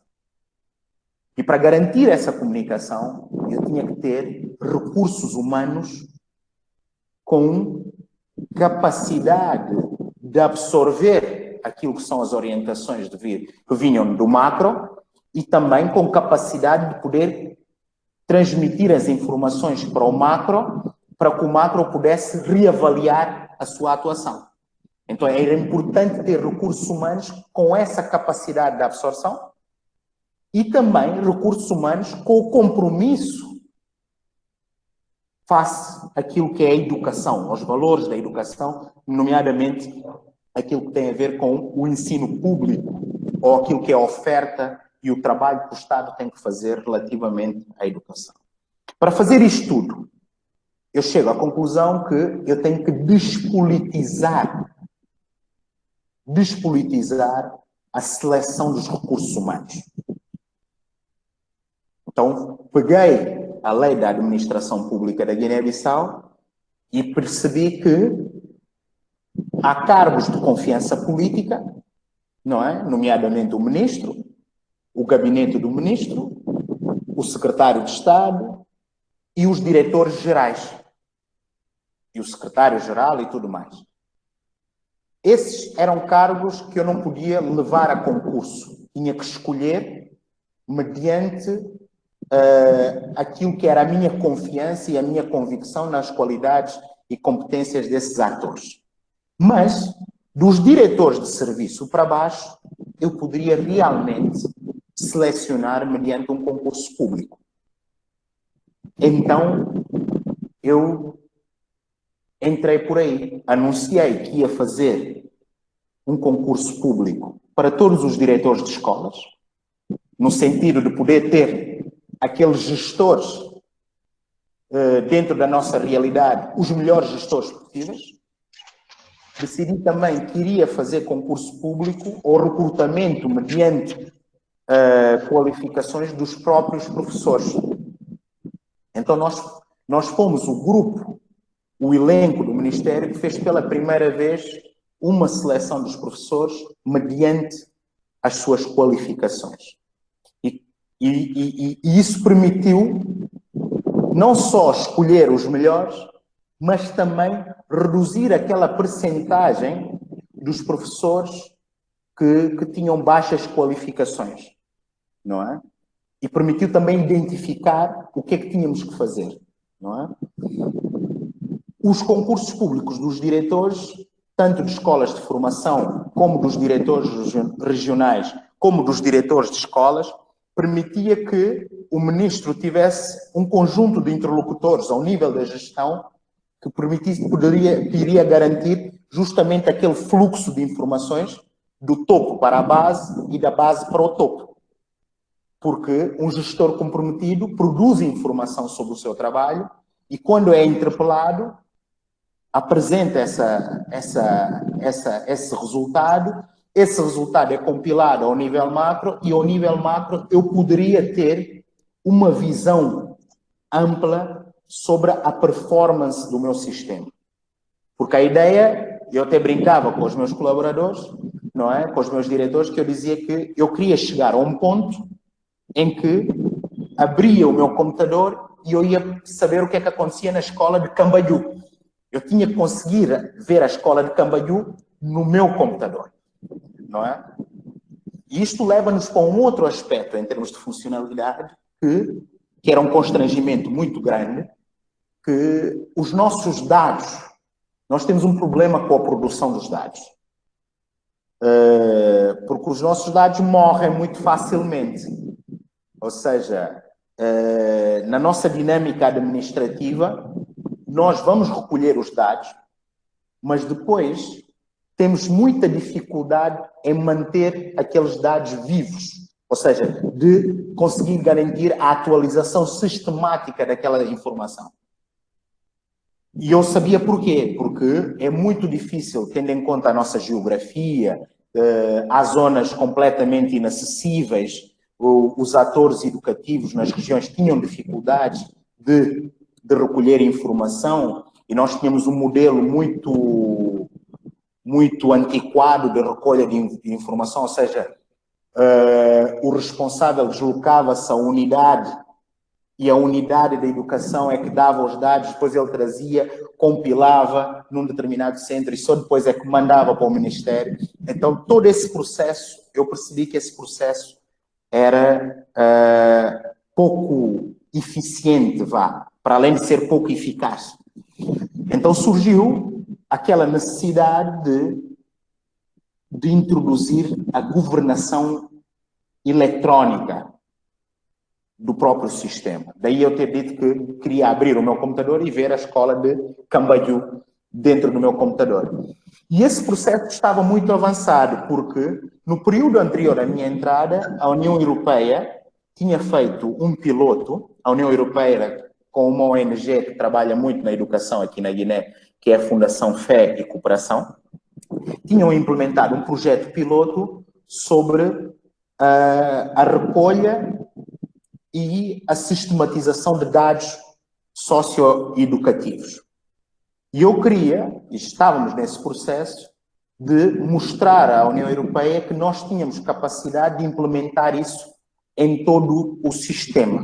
[SPEAKER 1] E para garantir essa comunicação, eu tinha que ter recursos humanos com capacidade de absorver aquilo que são as orientações que vinham do macro e também com capacidade de poder transmitir as informações para o macro, para que o macro pudesse reavaliar a sua atuação. Então, era importante ter recursos humanos com essa capacidade de absorção e também recursos humanos com o compromisso face àquilo que é a educação, aos valores da educação, nomeadamente aquilo que tem a ver com o ensino público ou aquilo que é a oferta e o trabalho que o Estado tem que fazer relativamente à educação. Para fazer isto tudo, eu chego à conclusão que eu tenho que despolitizar a seleção dos recursos humanos. Então, peguei a lei da administração pública da Guiné-Bissau e percebi que há cargos de confiança política, não é? Nomeadamente o ministro, o gabinete do ministro, o secretário de Estado e os diretores gerais. E o secretário-geral e tudo mais. Esses eram cargos que eu não podia levar a concurso. Tinha que escolher mediante aquilo que era a minha confiança e a minha convicção nas qualidades e competências desses atores. Mas, dos diretores de serviço para baixo, eu poderia realmente selecionar mediante um concurso público. Então, eu entrei por aí, anunciei que ia fazer um concurso público para todos os diretores de escolas, no sentido de poder ter aqueles gestores dentro da nossa realidade, os melhores gestores possíveis. Decidi também que iria fazer concurso público ou recrutamento mediante qualificações dos próprios professores. Então nós fomos o grupo, o elenco do Ministério que fez pela primeira vez uma seleção dos professores mediante as suas qualificações. E isso permitiu não só escolher os melhores, mas também reduzir aquela percentagem dos professores que tinham baixas qualificações, não é? E permitiu também identificar o que é que tínhamos que fazer, não é? Os concursos públicos dos diretores, tanto de escolas de formação, como dos diretores regionais, como dos diretores de escolas, permitia que o ministro tivesse um conjunto de interlocutores ao nível da gestão que iria garantir justamente aquele fluxo de informações do topo para a base e da base para o topo. Porque um gestor comprometido produz informação sobre o seu trabalho e, quando é interpelado, apresenta esse resultado. Esse resultado é compilado ao nível macro e, ao nível macro, eu poderia ter uma visão ampla sobre a performance do meu sistema. Porque a ideia, eu até brincava com os meus colaboradores, não é? Com os meus diretores, que eu dizia que eu queria chegar a um ponto em que abria o meu computador e eu ia saber o que é que acontecia na escola de Cambalhu. Eu tinha que conseguir ver a escola de Cambalhu no meu computador, não é? E isto leva-nos para um outro aspecto em termos de funcionalidade que era um constrangimento muito grande, que os nossos dados, nós temos um problema com a produção dos dados. Porque os nossos dados morrem muito facilmente. Ou seja, na nossa dinâmica administrativa, nós vamos recolher os dados, mas depois temos muita dificuldade em manter aqueles dados vivos, ou seja, de conseguir garantir a atualização sistemática daquela informação. E eu sabia porquê, porque é muito difícil, tendo em conta a nossa geografia, há zonas completamente inacessíveis, os atores educativos nas regiões tinham dificuldades de recolher informação, e nós tínhamos um modelo muito antiquado de recolha de informação, ou seja, o responsável deslocava-se à unidade e a unidade da educação é que dava os dados, depois ele trazia, compilava num determinado centro e só depois é que mandava para o Ministério. Então, todo esse processo, eu percebi que esse processo era pouco eficiente, para além de ser pouco eficaz. Então, surgiu aquela necessidade de introduzir a governação eletrónica do próprio sistema. Daí eu ter dito que queria abrir o meu computador e ver a escola de Cambaiú dentro do meu computador. E esse processo estava muito avançado, porque no período anterior à minha entrada, a União Europeia tinha feito um piloto, a União Europeia com uma ONG que trabalha muito na educação aqui na Guiné, que é a Fundação Fé e Cooperação, tinham implementado um projeto piloto sobre a recolha e a sistematização de dados socioeducativos. E eu queria, e estávamos nesse processo, de mostrar à União Europeia que nós tínhamos capacidade de implementar isso em todo o sistema.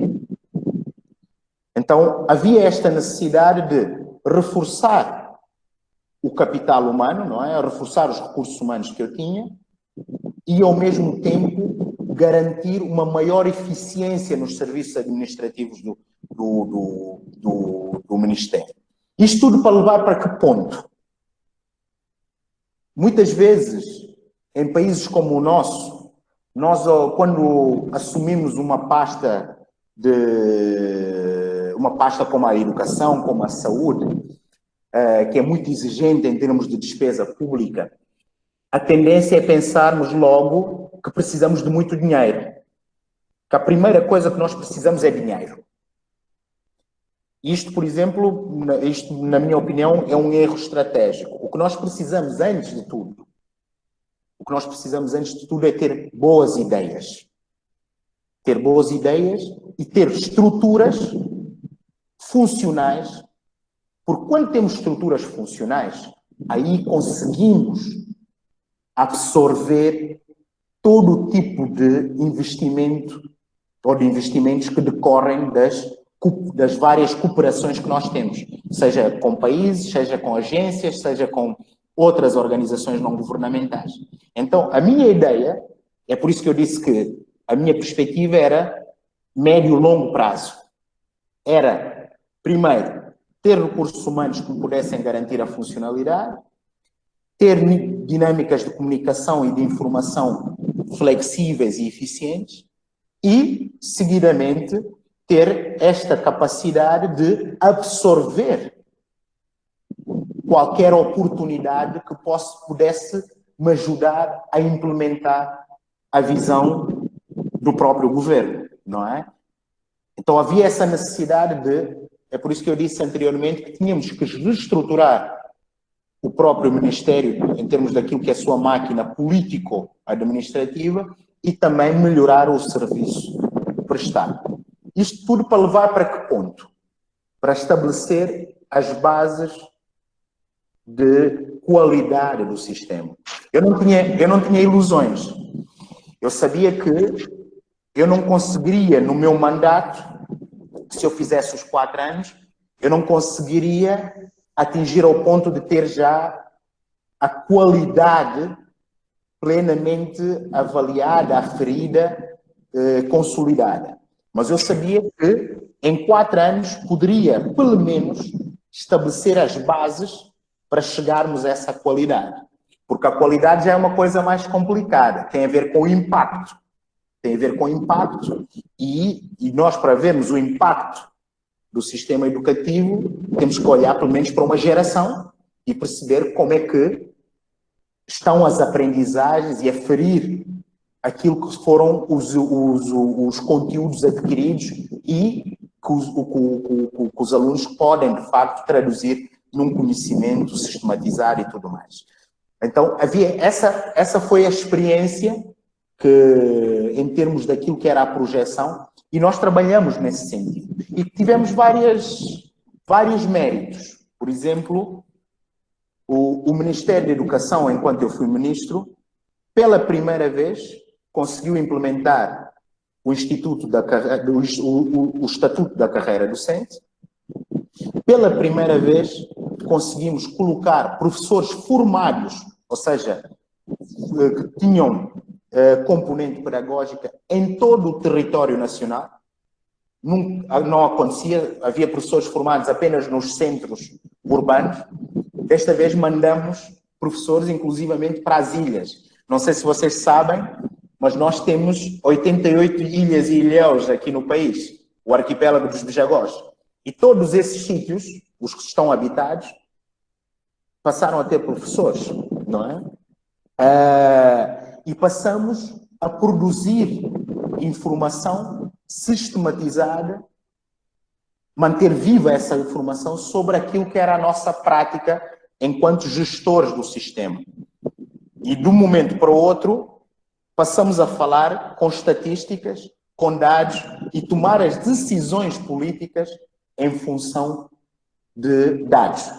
[SPEAKER 1] Então, havia esta necessidade de reforçar o capital humano, não é? Reforçar os recursos humanos que eu tinha e, ao mesmo tempo, garantir uma maior eficiência nos serviços administrativos do Ministério. Isto tudo para levar para que ponto? Muitas vezes, em países como o nosso, nós, quando assumimos uma pasta como a educação, como a saúde, que é muito exigente em termos de despesa pública, a tendência é pensarmos logo que precisamos de muito dinheiro. Que a primeira coisa que nós precisamos é dinheiro. Isto, por exemplo, na minha opinião, é um erro estratégico. O que nós precisamos antes de tudo, é ter boas ideias. Ter boas ideias e ter estruturas funcionais, porque quando temos estruturas funcionais, aí conseguimos absorver todo o tipo de investimento ou de investimentos que decorrem das várias cooperações que nós temos, seja com países, seja com agências, seja com outras organizações não governamentais. Então, a minha ideia, é por isso que eu disse que a minha perspectiva era médio e longo prazo. Era, primeiro, ter recursos humanos que me pudessem garantir a funcionalidade, ter dinâmicas de comunicação e de informação flexíveis e eficientes e, seguidamente, ter esta capacidade de absorver qualquer oportunidade que pudesse me ajudar a implementar a visão do próprio governo, não é? Então havia essa necessidade é por isso que eu disse anteriormente que tínhamos que reestruturar o próprio Ministério em termos daquilo que é a sua máquina político-administrativa e também melhorar o serviço prestado. Isto tudo para levar para que ponto? Para estabelecer as bases de qualidade do sistema. Eu não tinha ilusões. Eu sabia que eu não conseguiria, no meu mandato, se eu fizesse os 4 anos, eu não conseguiria atingir ao ponto de ter já a qualidade plenamente avaliada, aferida, consolidada. Mas eu sabia que em 4 anos poderia, pelo menos, estabelecer as bases para chegarmos a essa qualidade. Porque a qualidade já é uma coisa mais complicada, tem a ver com o impacto. tem a ver com impacto, e nós, para vermos o impacto do sistema educativo, temos que olhar pelo menos para uma geração e perceber como é que estão as aprendizagens e aferir aquilo que foram os conteúdos adquiridos e que os alunos podem, de facto, traduzir num conhecimento, sistematizar e tudo mais. Então, essa foi a experiência que, em termos daquilo que era a projeção, e nós trabalhamos nesse sentido. E tivemos vários méritos. Por exemplo, o Ministério da Educação, enquanto eu fui ministro, pela primeira vez conseguiu implementar o Estatuto da Carreira Docente. Pela primeira vez conseguimos colocar professores formados, ou seja, que tinham componente pedagógica em todo o território nacional. Não acontecia, havia professores formados apenas nos centros urbanos. Desta vez mandamos professores inclusivamente para as ilhas. Não sei se vocês sabem, mas nós temos 88 ilhas e ilhéus aqui no país, o arquipélago dos Bijagós. E todos esses sítios, os que estão habitados, passaram a ter professores, não é? E passamos a produzir informação sistematizada, manter viva essa informação sobre aquilo que era a nossa prática enquanto gestores do sistema. E de um momento para o outro, passamos a falar com estatísticas, com dados e tomar as decisões políticas em função de dados,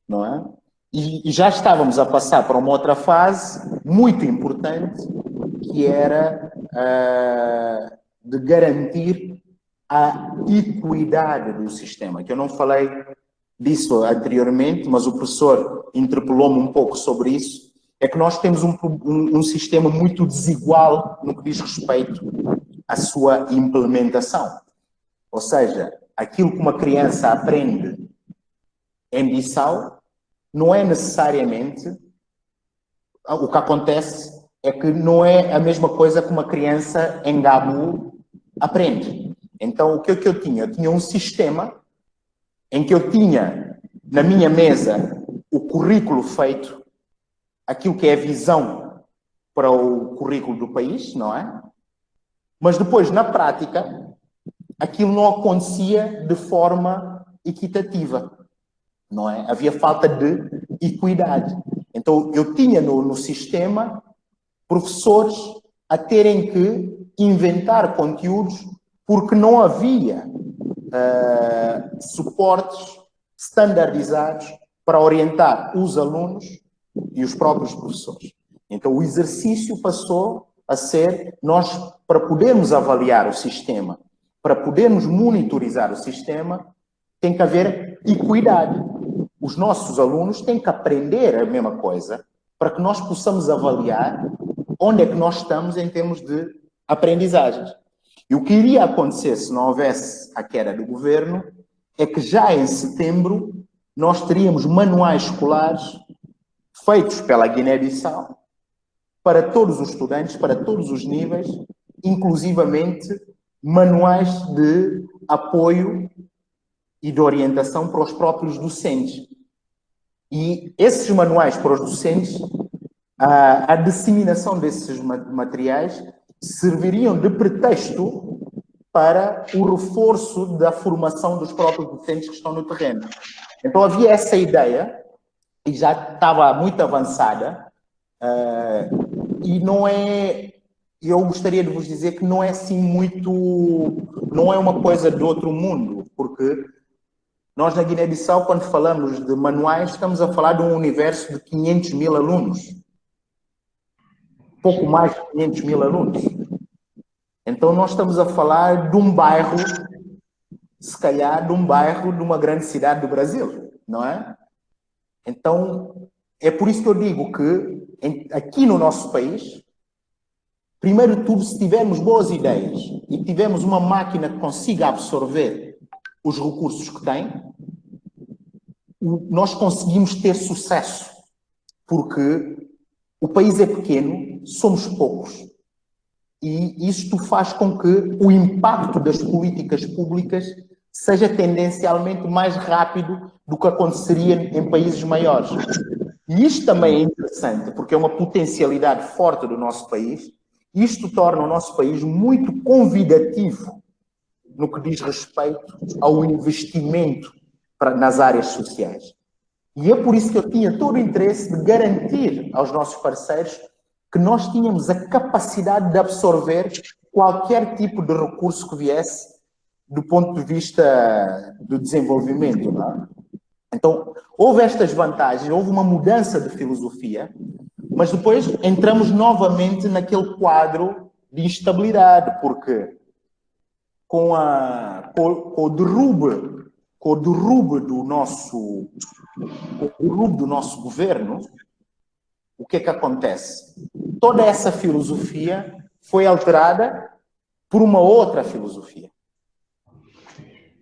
[SPEAKER 1] não é? E já estávamos a passar para uma outra fase muito importante, que era de garantir a equidade do sistema, que eu não falei disso anteriormente, mas o professor interpelou-me um pouco sobre isso, é que nós temos um sistema muito desigual no que diz respeito à sua implementação. Ou seja, aquilo que uma criança aprende em Bissau não é necessariamente... O que acontece é que não é a mesma coisa que uma criança em Gabu aprende. Então, o que é que eu tinha? Eu tinha um sistema em que eu tinha na minha mesa o currículo feito, aquilo que é a visão para o currículo do país, não é? Mas depois, na prática, aquilo não acontecia de forma equitativa, não é? Havia falta de equidade. Então, eu tinha no sistema professores a terem que inventar conteúdos porque não havia suportes standardizados para orientar os alunos e os próprios professores. Então, o exercício passou a ser, nós, para podermos avaliar o sistema, para podermos monitorizar o sistema, tem que haver equidade. Os nossos alunos têm que aprender a mesma coisa para que nós possamos avaliar onde é que nós estamos em termos de aprendizagens. E o que iria acontecer se não houvesse a queda do governo é que já em setembro nós teríamos manuais escolares feitos pela Guiné-Bissau para todos os estudantes, para todos os níveis, inclusivamente manuais de apoio e de orientação para os próprios docentes. E esses manuais para os docentes, a disseminação desses materiais serviriam de pretexto para o reforço da formação dos próprios docentes que estão no terreno. Então havia essa ideia, e já estava muito avançada, e não é... Eu gostaria de vos dizer que não é assim muito... Não é uma coisa de outro mundo, porque nós na Guiné-Bissau, quando falamos de manuais, estamos a falar de um universo de 500 mil alunos. Pouco mais de 500 mil alunos. Então nós estamos a falar de um bairro, se calhar de um bairro de uma grande cidade do Brasil, não é? Então, é por isso que eu digo que aqui no nosso país, primeiro de tudo, se tivermos boas ideias e tivermos uma máquina que consiga absorver os recursos que tem, nós conseguimos ter sucesso, porque o país é pequeno, somos poucos, e isto faz com que o impacto das políticas públicas seja tendencialmente mais rápido do que aconteceria em países maiores. E isto também é interessante, porque é uma potencialidade forte do nosso país. Isto torna o nosso país muito convidativo no que diz respeito ao investimento nas áreas sociais. E é por isso que eu tinha todo o interesse de garantir aos nossos parceiros que nós tínhamos a capacidade de absorver qualquer tipo de recurso que viesse do ponto de vista do desenvolvimento. Não é? Então, houve estas vantagens, houve uma mudança de filosofia, mas depois entramos novamente naquele quadro de instabilidade, porque com o derrube do nosso governo, o que é que acontece? Toda essa filosofia foi alterada por uma outra filosofia.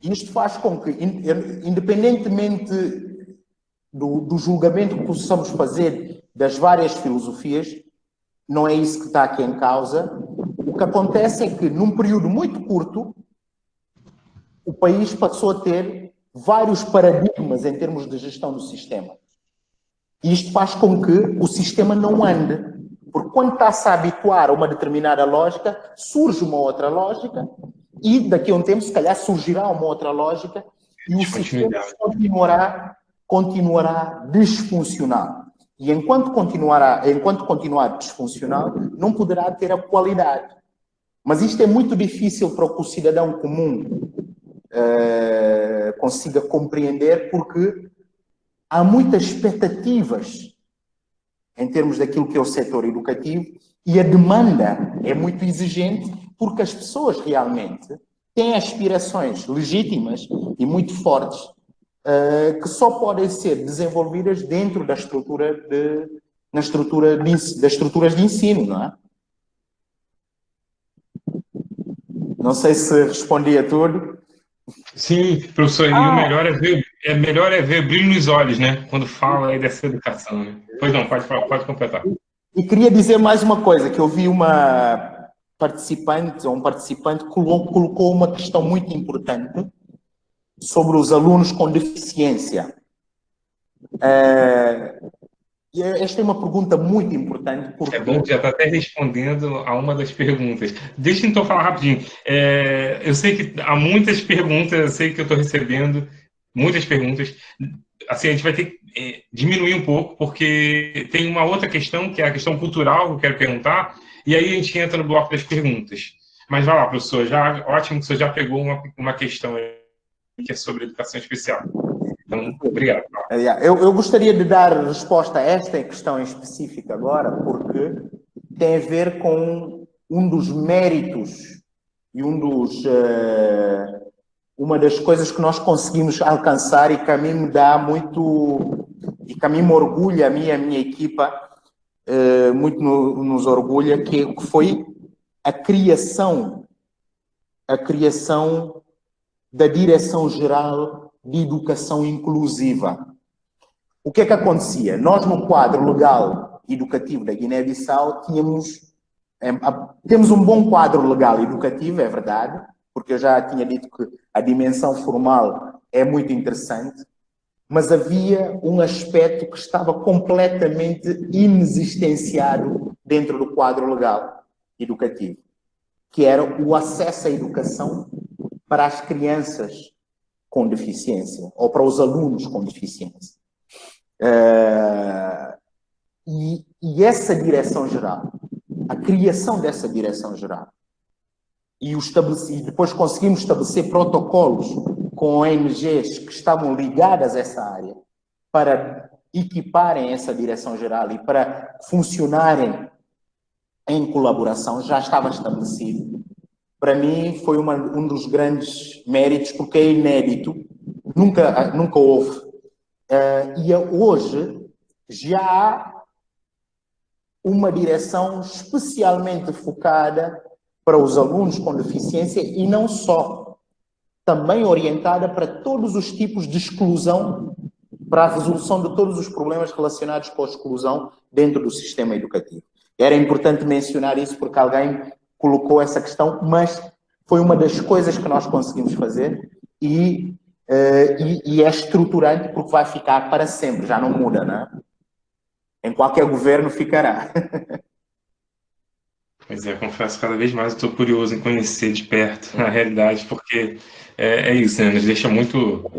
[SPEAKER 1] Isto faz com que, independentemente do julgamento que possamos fazer das várias filosofias, não é isso que está aqui em causa. O que acontece é que, num período muito curto, o país passou a ter vários paradigmas em termos de gestão do sistema. E isto faz com que o sistema não ande. Porque quando está-se a habituar a uma determinada lógica, surge uma outra lógica e daqui a um tempo, se calhar, surgirá uma outra lógica e o sistema continuará disfuncional. E enquanto continuar disfuncional, não poderá ter a qualidade. Mas isto é muito difícil para que o cidadão comum consiga compreender, porque há muitas expectativas em termos daquilo que é o setor educativo e a demanda é muito exigente, porque as pessoas realmente têm aspirações legítimas e muito fortes que só podem ser desenvolvidas dentro das estruturas de ensino, não é? Não sei se respondi a tudo.
[SPEAKER 2] Sim, professor, e o melhor é ver brilho nos olhos, né? Quando fala aí dessa educação, né? Pois não, pode completar.
[SPEAKER 1] E queria dizer mais uma coisa, que eu vi um participante colocou uma questão muito importante sobre os alunos com deficiência. E esta é uma pergunta muito importante. Porque...
[SPEAKER 2] É bom que já está até respondendo a uma das perguntas. Deixa eu então falar rapidinho. Eu sei que há muitas perguntas, eu sei que eu estou recebendo muitas perguntas. Assim, a gente vai ter que diminuir um pouco, porque tem uma outra questão, que é a questão cultural, que eu quero perguntar, e aí a gente entra no bloco das perguntas. Mas vai lá, professor, ótimo que o senhor já pegou uma questão aí, que é sobre educação especial. Então, obrigado.
[SPEAKER 1] Eu gostaria de dar resposta a esta questão em específico agora, porque tem a ver com um dos méritos e uma das coisas que nós conseguimos alcançar e que a mim me dá muito, e que a mim me orgulha, a minha equipa, muito nos orgulha, que foi a criação da Direção-Geral de Educação Inclusiva. O que é que acontecia? Nós, no quadro legal educativo da Guiné-Bissau, temos um bom quadro legal educativo, é verdade, porque eu já tinha dito que a dimensão formal é muito interessante, mas havia um aspecto que estava completamente inexistenciado dentro do quadro legal educativo, que era o acesso à educação para as crianças com deficiência, ou para os alunos com deficiência. E essa direção-geral, a criação dessa direção-geral, e depois conseguimos estabelecer protocolos com ONGs que estavam ligadas a essa área para equiparem essa direção-geral e para funcionarem em colaboração, já estava estabelecido. Para mim foi um dos grandes méritos, porque é inédito, nunca houve. E hoje já há uma direção especialmente focada para os alunos com deficiência e não só, também orientada para todos os tipos de exclusão, para a resolução de todos os problemas relacionados com a exclusão dentro do sistema educativo. Era importante mencionar isso porque alguém colocou essa questão, mas foi uma das coisas que nós conseguimos fazer e é estruturante porque vai ficar para sempre, já não muda, né? Em qualquer governo ficará.
[SPEAKER 2] Pois é, confesso que cada vez mais estou curioso em conhecer de perto a realidade, porque é isso, né? Nos deixa muito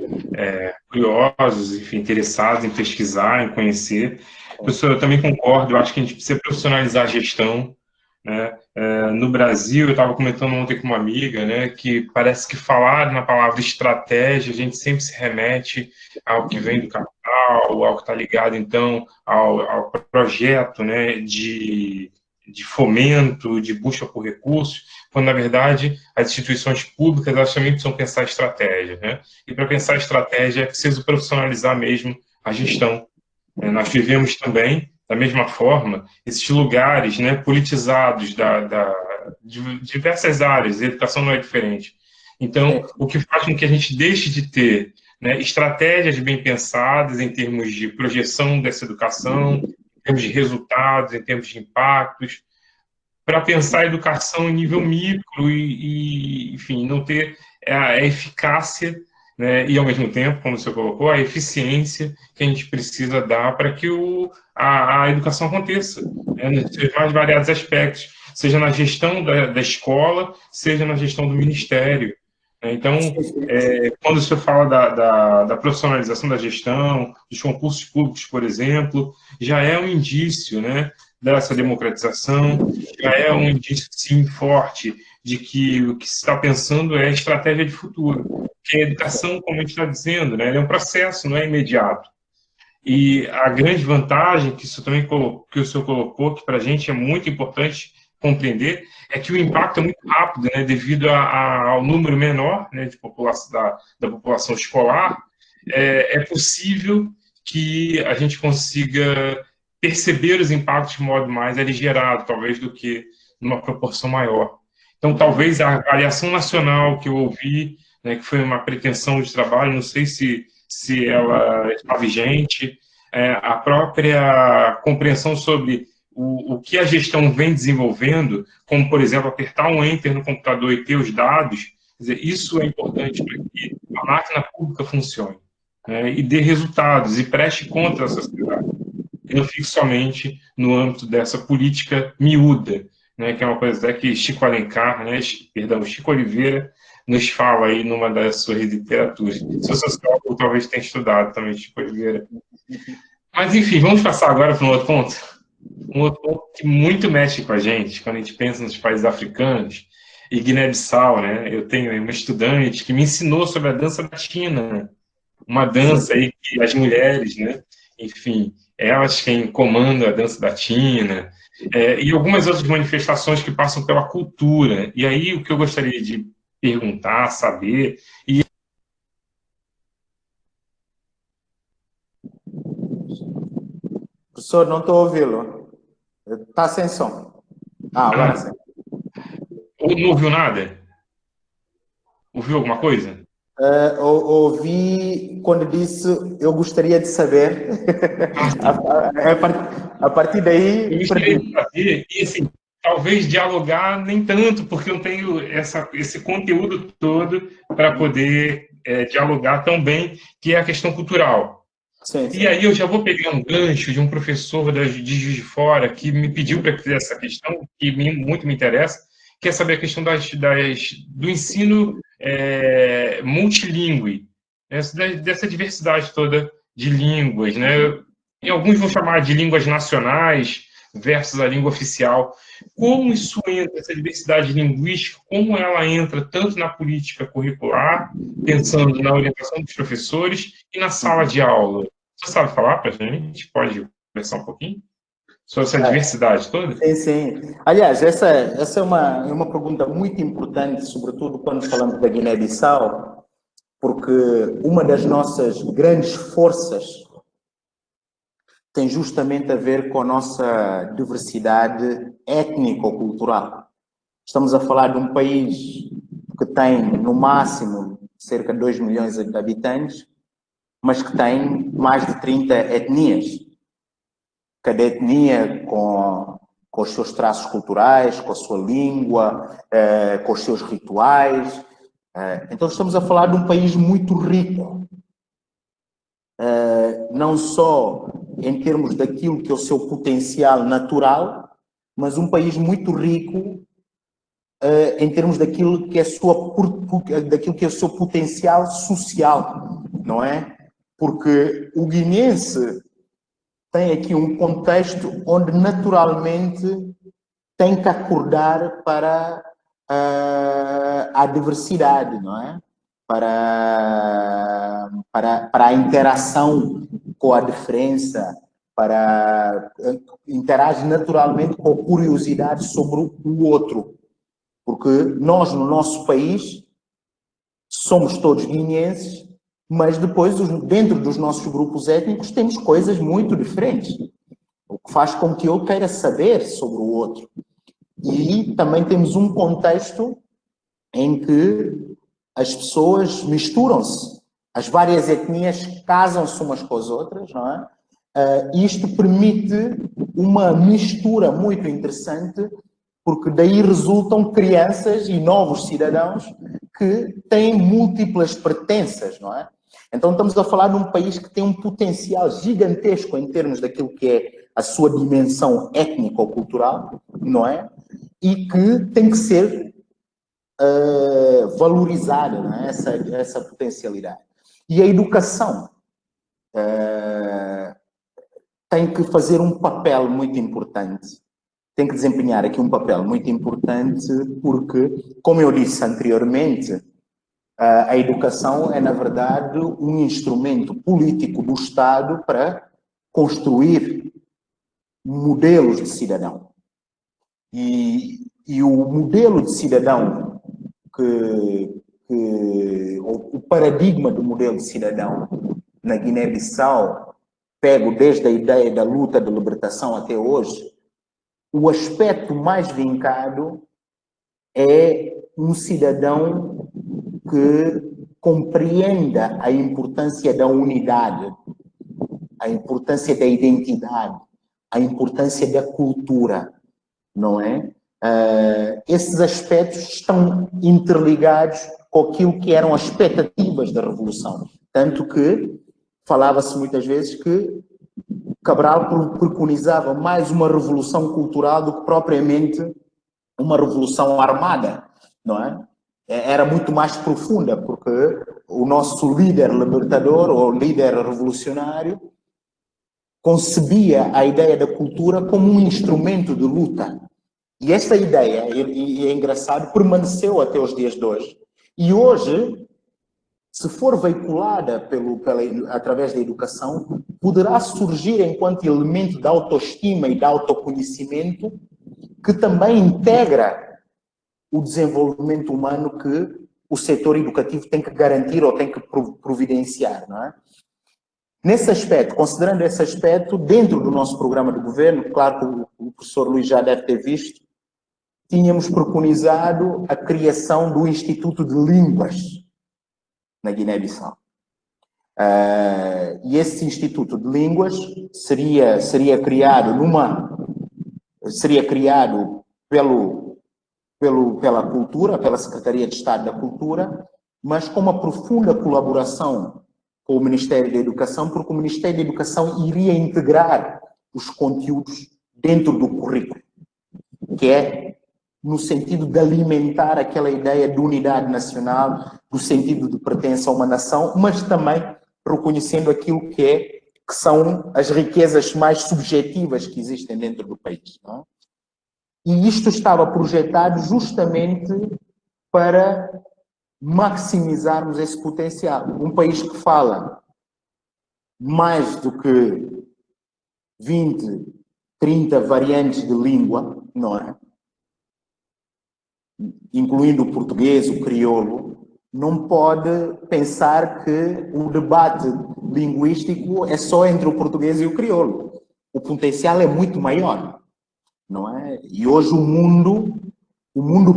[SPEAKER 2] curiosos, enfim, interessados em pesquisar, em conhecer. Professor, eu também concordo, eu acho que a gente precisa profissionalizar a gestão, né? No Brasil, eu estava comentando ontem com uma amiga, né, que parece que falar na palavra estratégia, a gente sempre se remete ao que vem do capital, ao que está ligado, então, ao projeto, né, de fomento, de busca por recursos, quando, na verdade, as instituições públicas, elas também precisam pensar estratégia, né? E para pensar estratégia é preciso profissionalizar mesmo a gestão. Nós vivemos também, da mesma forma, esses lugares, né, politizados de diversas áreas, a educação não é diferente. Então, o que faz com que a gente deixe de ter, né, estratégias bem pensadas em termos de projeção dessa educação, em termos de resultados, em termos de impactos, para pensar a educação em nível micro enfim, não ter a eficácia, né, e, ao mesmo tempo, como você colocou, a eficiência que a gente precisa dar para que a educação aconteça, né, nos seus mais variados aspectos, seja na gestão da escola, seja na gestão do ministério. Então, quando o senhor fala da profissionalização da gestão, dos concursos públicos, por exemplo, já é um indício, né, dessa democratização, já é um indício, sim, forte de que o que se está pensando é estratégia de futuro. Que a educação, como a gente está dizendo, né, é um processo, não é imediato. E a grande vantagem que isso também que o senhor colocou, que para a gente é muito importante compreender, é que o impacto é muito rápido, né, devido ao número menor, né, de população, da população escolar. É possível que a gente consiga perceber os impactos de modo mais aligerado, talvez, do que numa proporção maior. Então, talvez a avaliação nacional que eu ouvi, né, que foi uma pretensão de trabalho, não sei se ela está vigente, a própria compreensão sobre o que a gestão vem desenvolvendo, como, por exemplo, apertar um enter no computador e ter os dados, quer dizer, isso é importante para que a máquina pública funcione, né, e dê resultados e preste conta à sociedade. E não fique somente no âmbito dessa política miúda, né, que é uma coisa até que Chico Alencar, né, Chico Oliveira, nos fala aí numa das suas literaturas. Seu sociólogo talvez tenha estudado também Chico Oliveira. Mas, enfim, vamos passar agora para um outro ponto. Um outro ponto que muito mexe com a gente, quando a gente pensa nos países africanos, e Guiné-Bissau, né? Eu tenho uma estudante que me ensinou sobre a dança latina, uma dança aí que as mulheres, né? Enfim, elas quem comandam a dança latina, e algumas outras manifestações que passam pela cultura. E aí o que eu gostaria de perguntar, saber...
[SPEAKER 1] Professor, não estou a ouvi-lo. Está sem som. Agora sim.
[SPEAKER 2] Não ouviu nada? Ouviu alguma coisa?
[SPEAKER 1] Ouvi quando disse eu gostaria de saber. A partir daí.
[SPEAKER 2] Eu gostaria de saber, e assim, talvez dialogar nem tanto, porque eu não tenho esse conteúdo todo para poder dialogar tão bem, que é a questão cultural. Sim. E aí eu já vou pegar um gancho de um professor de Juiz de Fora que me pediu para fazer essa questão, que muito me interessa, que é saber a questão do ensino multilingüe, dessa diversidade toda de línguas, né? E alguns vão chamar de línguas nacionais versus a língua oficial. Como isso entra, essa diversidade linguística, como ela entra tanto na política curricular, pensando na orientação dos professores, e na sala de aula? Você sabe falar para a gente? Pode conversar um pouquinho sobre essa diversidade toda?
[SPEAKER 1] Sim, sim. Aliás, essa é uma pergunta muito importante, sobretudo quando falamos da Guiné-Bissau, porque uma das nossas grandes forças tem justamente a ver com a nossa diversidade étnico-cultural. Estamos a falar de um país que tem, no máximo, cerca de 2 milhões de habitantes, mas que tem mais de 30 etnias. Cada etnia com com os seus traços culturais, com a sua língua, com os seus rituais. Então estamos a falar de um país muito rico, não só em termos daquilo que é o seu potencial natural, mas um país muito rico em termos daquilo que é o seu potencial social, não é? Porque o guineense tem aqui um contexto onde naturalmente tem que acordar para a diversidade, não é? Para a interação com a diferença, para interagir naturalmente com a curiosidade sobre o outro. Porque nós, no nosso país, somos todos guineenses, mas depois, dentro dos nossos grupos étnicos, temos coisas muito diferentes. O que faz com que eu queira saber sobre o outro. E também temos um contexto em que as pessoas misturam-se. As várias etnias casam-se umas com as outras, não é? Isto permite uma mistura muito interessante, porque daí resultam crianças e novos cidadãos que têm múltiplas pertenças, não é? Então estamos a falar de um país que tem um potencial gigantesco em termos daquilo que é a sua dimensão étnico-cultural, não é? E que tem que ser valorizada, não é? Essa potencialidade. E a educação tem que fazer um papel muito importante. Tem que desempenhar aqui um papel muito importante porque, como eu disse anteriormente, a educação é, na verdade, um instrumento político do Estado para construir modelos de cidadão. E o modelo de cidadão, o paradigma do modelo de cidadão na Guiné-Bissau, pego desde a ideia da luta de libertação até hoje, o aspecto mais vincado é um cidadão que compreenda a importância da unidade, a importância da identidade, a importância da cultura, não é? Esses aspectos estão interligados com aquilo que eram as expectativas da Revolução. Tanto que falava-se muitas vezes que Cabral preconizava mais uma revolução cultural do que propriamente uma revolução armada, não é? Era muito mais profunda, porque o nosso líder libertador, ou líder revolucionário, concebia a ideia da cultura como um instrumento de luta. E esta ideia, e é engraçado, permaneceu até os dias de hoje. E hoje, se for veiculada através da educação, poderá surgir enquanto elemento da autoestima e da autoconhecimento que também integra o desenvolvimento humano que o setor educativo tem que garantir ou tem que providenciar, não é? Nesse aspecto, considerando esse aspecto, dentro do nosso programa de governo, claro que o professor Luís já deve ter visto, tínhamos preconizado a criação do Instituto de Línguas na Guiné-Bissau. E esse Instituto de Línguas seria criado pela Cultura, pela Secretaria de Estado da Cultura, mas com uma profunda colaboração com o Ministério da Educação, porque o Ministério da Educação iria integrar os conteúdos dentro do currículo, que é no sentido de alimentar aquela ideia de unidade nacional, do sentido de pertença a uma nação, mas também reconhecendo aquilo que são as riquezas mais subjetivas que existem dentro do país, não é? E isto estava projetado justamente para maximizarmos esse potencial. Um país que fala mais do que 20, 30 variantes de língua, não é? Incluindo o português, o crioulo, não pode pensar que o debate linguístico é só entre o português e o crioulo. O potencial é muito maior, não é? E hoje o mundo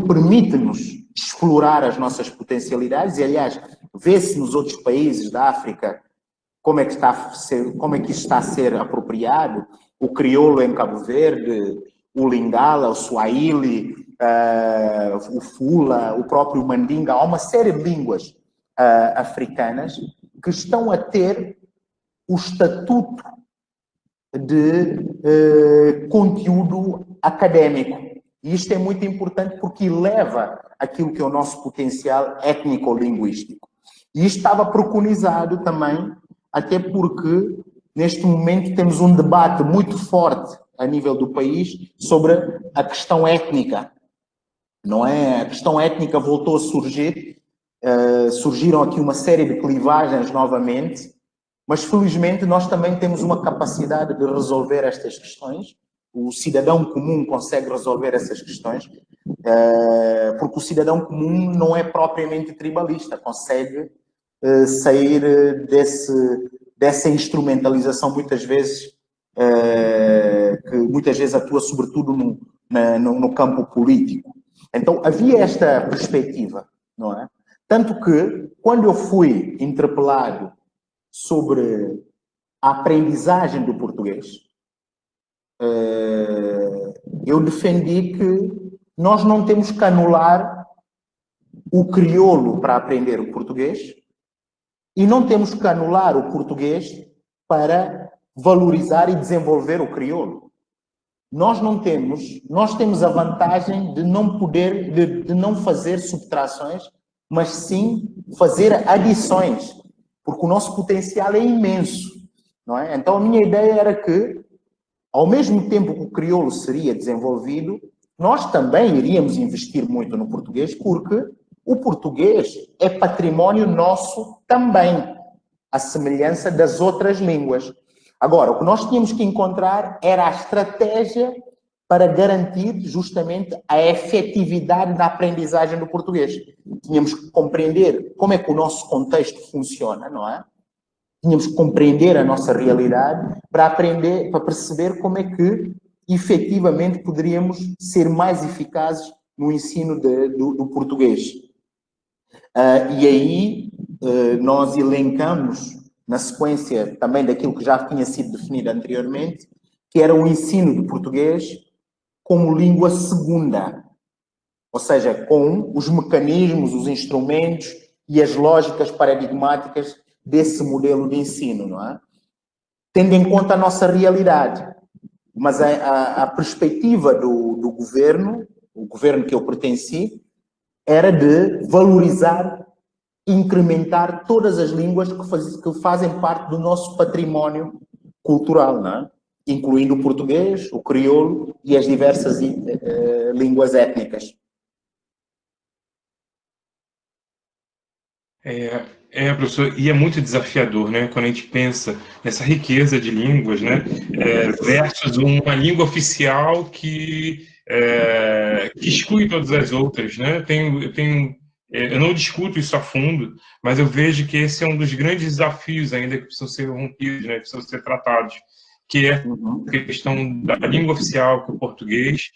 [SPEAKER 1] permite-nos explorar as nossas potencialidades e, aliás, vê-se nos outros países da África como é que isto está a ser apropriado. O crioulo em Cabo Verde, o Lingala, o Swahili, o Fula, o próprio Mandinga. Há uma série de línguas africanas que estão a ter o estatuto de conteúdo académico. E isto é muito importante porque eleva aquilo que é o nosso potencial étnico-linguístico. E isto estava preconizado também, até porque neste momento temos um debate muito forte a nível do país sobre a questão étnica. Não é? A questão étnica voltou a surgir, surgiram aqui uma série de clivagens novamente, mas felizmente nós também temos uma capacidade de resolver estas questões. O cidadão comum consegue resolver essas questões, porque o cidadão comum não é propriamente tribalista, consegue sair dessa instrumentalização muitas vezes, que muitas vezes atua sobretudo no campo político. Então havia esta perspectiva, não é? Tanto que quando eu fui interpelado sobre a aprendizagem do português, eu defendi que nós não temos que anular o crioulo para aprender o português e não temos que anular o português para valorizar e desenvolver o crioulo. Nós temos a vantagem de não fazer subtrações, mas sim fazer adições, porque o nosso potencial é imenso, não é? Então a minha ideia era que, ao mesmo tempo que o crioulo seria desenvolvido, nós também iríamos investir muito no português, porque o português é património nosso também, à semelhança das outras línguas. Agora, o que nós tínhamos que encontrar era a estratégia para garantir justamente a efetividade da aprendizagem do português. Tínhamos que compreender como é que o nosso contexto funciona, não é? Tínhamos que compreender a nossa realidade para perceber como é que efetivamente poderíamos ser mais eficazes no ensino do português. E aí nós elencamos, na sequência também daquilo que já tinha sido definido anteriormente, que era o ensino do português como língua segunda, ou seja, com os mecanismos, os instrumentos e as lógicas paradigmáticas desse modelo de ensino, não é? Tendo em conta a nossa realidade. Mas a perspectiva do governo, o governo que eu pertenci, era de valorizar e incrementar todas as línguas que fazem parte do nosso património cultural, não é? Incluindo o português, o crioulo e as diversas línguas étnicas.
[SPEAKER 2] Professor, e é muito desafiador, né, quando a gente pensa nessa riqueza de línguas, né, versus uma língua oficial que exclui todas as outras, né? Eu não discuto isso a fundo, mas eu vejo que esse é um dos grandes desafios ainda que precisam ser rompidos, né, que precisam ser tratados, que é a questão da língua oficial, que é o português,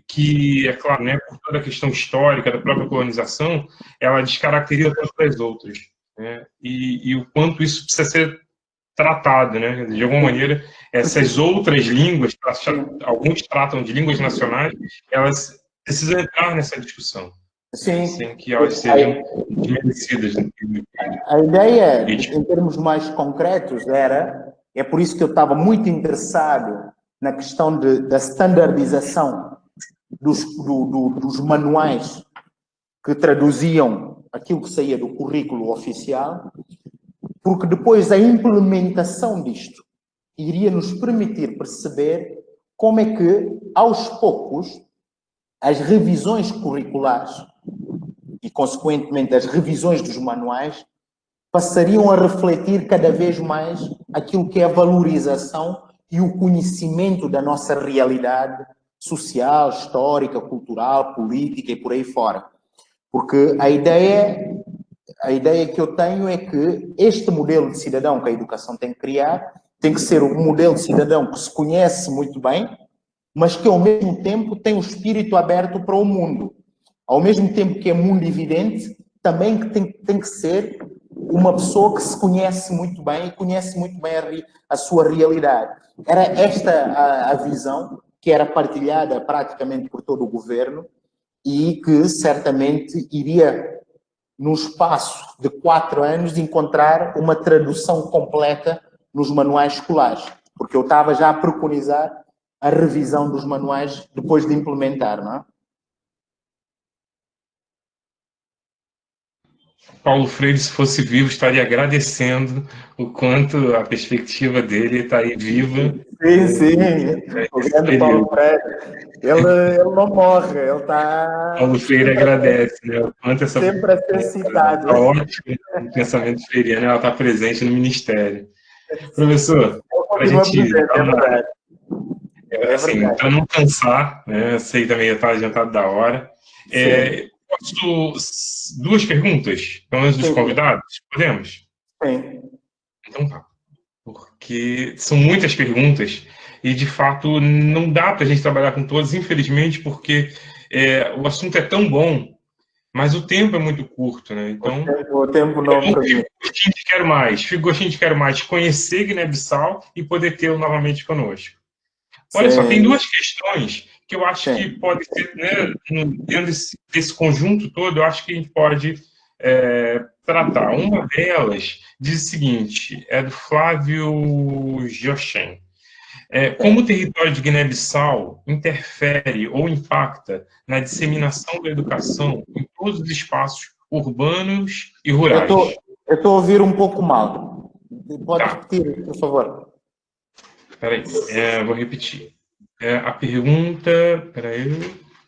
[SPEAKER 2] que, é claro, né, por toda a questão histórica da própria colonização, ela descaracteriza todas as outras, né? E o quanto isso precisa ser tratado, né? De alguma maneira, essas outras línguas, alguns tratam de línguas nacionais, elas precisam entrar nessa discussão.
[SPEAKER 1] Sim.
[SPEAKER 2] Sem que elas sejam desmerecidas.
[SPEAKER 1] A ideia, em termos mais concretos, é por isso que eu estava muito interessado na questão da standardização dos manuais que traduziam aquilo que saía do currículo oficial, porque depois a implementação disto iria nos permitir perceber como é que, aos poucos, as revisões curriculares e, consequentemente, as revisões dos manuais passariam a refletir cada vez mais aquilo que é a valorização e o conhecimento da nossa realidade social, histórica, cultural, política e por aí fora. Porque a ideia que eu tenho é que este modelo de cidadão que a educação tem que criar tem que ser um modelo de cidadão que se conhece muito bem, mas que ao mesmo tempo tem o espírito aberto para o mundo. Ao mesmo tempo que é mundo evidente, também que tem que ser uma pessoa que se conhece muito bem e conhece muito bem a sua realidade. Era esta a visão que era partilhada praticamente por todo o governo e que certamente iria, num espaço de 4 anos, encontrar uma tradução completa nos manuais escolares, porque eu estava já a preconizar a revisão dos manuais depois de implementar, não é?
[SPEAKER 2] Paulo Freire, se fosse vivo, estaria agradecendo o quanto a perspectiva dele está aí viva.
[SPEAKER 1] Sim, sim. O grande Paulo Freire. Ele não morre, ele está
[SPEAKER 2] Paulo Freire agradece, né? O quanto essa
[SPEAKER 1] sempre a ser citado.
[SPEAKER 2] ótima do pensamento freiriano ela está presente no Ministério. Professor, para a gente
[SPEAKER 1] presente, é verdade.
[SPEAKER 2] assim, para não cansar, né? Eu sei também já está adiantado da hora. Posso 2 perguntas, pelo menos dos convidados? Podemos?
[SPEAKER 1] Sim.
[SPEAKER 2] Então tá. Porque são muitas perguntas e, de fato, não dá para a gente trabalhar com todas, infelizmente, porque o assunto é tão bom, mas o tempo é muito curto, né? Então,
[SPEAKER 1] o tempo não
[SPEAKER 2] fico gostinho de quero mais conhecer Guiné-Bissau e poder tê-lo novamente conosco. Olha só, tem 2 questões que eu acho que pode ser, né, dentro desse conjunto todo, eu acho que a gente pode tratar. Uma delas diz o seguinte, é do Flávio Jochen. Como o território de Guiné-Bissau interfere ou impacta na disseminação da educação em todos os espaços urbanos e rurais?
[SPEAKER 1] Eu estou a ouvir um pouco mal. Pode repetir, por favor.
[SPEAKER 2] Espera aí, vou repetir. A pergunta... Espera aí,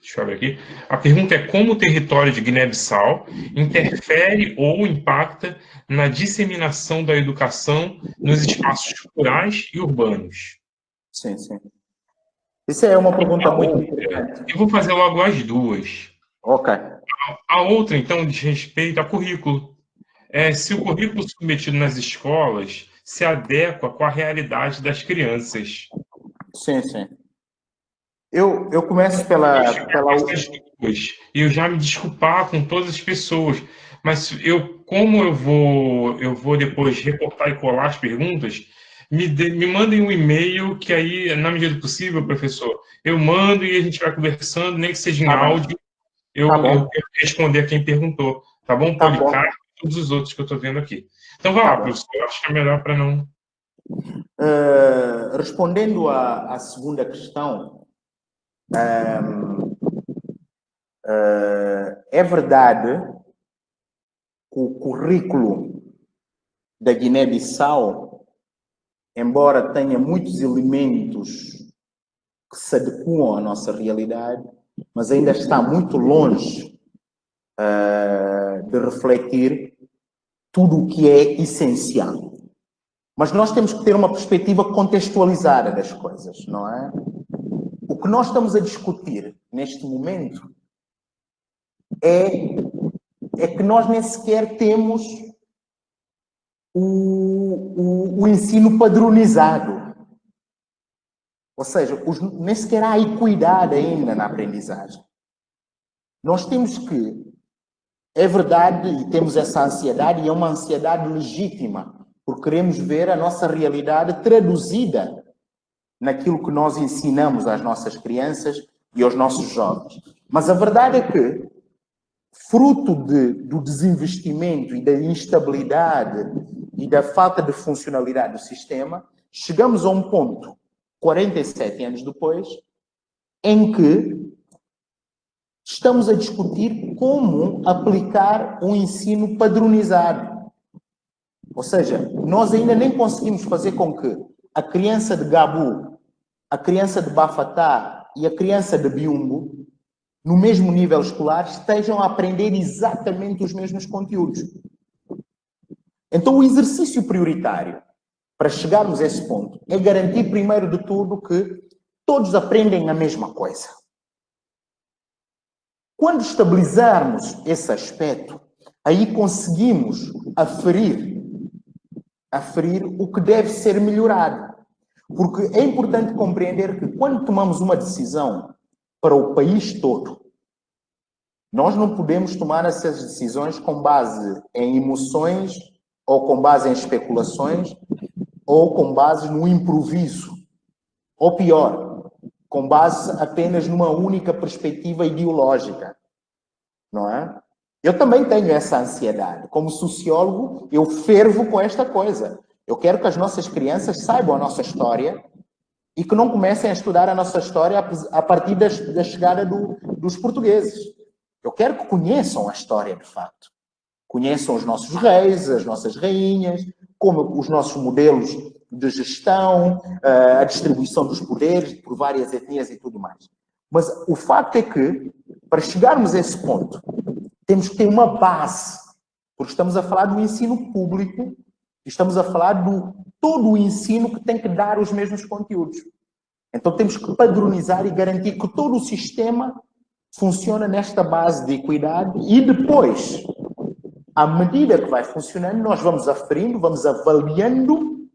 [SPEAKER 2] deixa eu ver aqui. A pergunta é como o território de Guiné-Bissau interfere ou impacta na disseminação da educação nos espaços rurais e urbanos?
[SPEAKER 1] Sim, sim. Isso é uma pergunta muito importante.
[SPEAKER 2] Eu vou fazer logo as 2.
[SPEAKER 1] Ok.
[SPEAKER 2] A outra, então, diz respeito ao currículo. Se o currículo submetido nas escolas se adequa com a realidade das crianças.
[SPEAKER 1] Sim, sim. Eu começo pela...
[SPEAKER 2] E eu já me desculpar com todas as pessoas, mas como eu vou depois recortar e colar as perguntas, me mandem um e-mail que aí, na medida do possível, professor, eu mando e a gente vai conversando, nem que seja em áudio, eu responder a quem perguntou, tá bom? Policarpo e todos os outros que eu estou vendo aqui. Então, vai lá, professor, eu acho que é melhor para não...
[SPEAKER 1] Respondendo à segunda questão, é verdade que o currículo da Guiné-Bissau, embora tenha muitos elementos que se adequam à nossa realidade, mas ainda está muito longe de refletir tudo o que é essencial. Mas nós temos que ter uma perspectiva contextualizada das coisas, não é? O que nós estamos a discutir neste momento é que nós nem sequer temos o ensino padronizado. Ou seja, nem sequer há equidade ainda na aprendizagem. Nós temos que, é verdade, e temos essa ansiedade, e é uma ansiedade legítima, porque queremos ver a nossa realidade traduzida naquilo que nós ensinamos às nossas crianças e aos nossos jovens. Mas a verdade é que, fruto do desinvestimento e da instabilidade e da falta de funcionalidade do sistema, chegamos a um ponto, 47 anos depois, em que estamos a discutir como aplicar um ensino padronizado. Ou seja, nós ainda nem conseguimos fazer com que a criança de Gabu, a criança de Bafatá e a criança de Biumbo, no mesmo nível escolar, estejam a aprender exatamente os mesmos conteúdos. Então, o exercício prioritário para chegarmos a esse ponto é garantir, primeiro de tudo, que todos aprendem a mesma coisa. Quando estabilizarmos esse aspecto, aí conseguimos aferir o que deve ser melhorado. Porque é importante compreender que quando tomamos uma decisão para o país todo, nós não podemos tomar essas decisões com base em emoções, ou com base em especulações, ou com base no improviso. Ou pior, com base apenas numa única perspectiva ideológica, não é? Eu também tenho essa ansiedade. Como sociólogo, eu fervo com esta coisa. Eu quero que as nossas crianças saibam a nossa história e que não comecem a estudar a nossa história a partir da chegada dos portugueses. Eu quero que conheçam a história de fato. Conheçam os nossos reis, as nossas rainhas, como os nossos modelos de gestão, a distribuição dos poderes por várias etnias e tudo mais. Mas o facto é que, para chegarmos a esse ponto, temos que ter uma base, porque estamos a falar do ensino público, estamos a falar de todo o ensino que tem que dar os mesmos conteúdos. Então temos que padronizar e garantir que todo o sistema funciona nesta base de equidade e depois, à medida que vai funcionando, nós vamos aferindo, vamos avaliando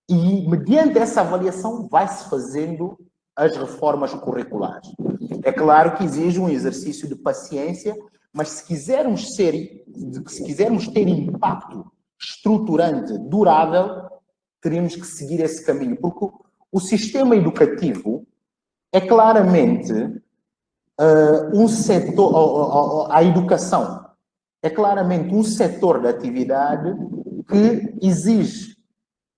[SPEAKER 1] e, mediante essa avaliação, vai-se fazendo as reformas curriculares. É claro que exige um exercício de paciência, mas se quisermos ter impacto estruturante, durável, teríamos que seguir esse caminho, porque o sistema educativo é claramente um setor, a educação é claramente um setor de atividade que exige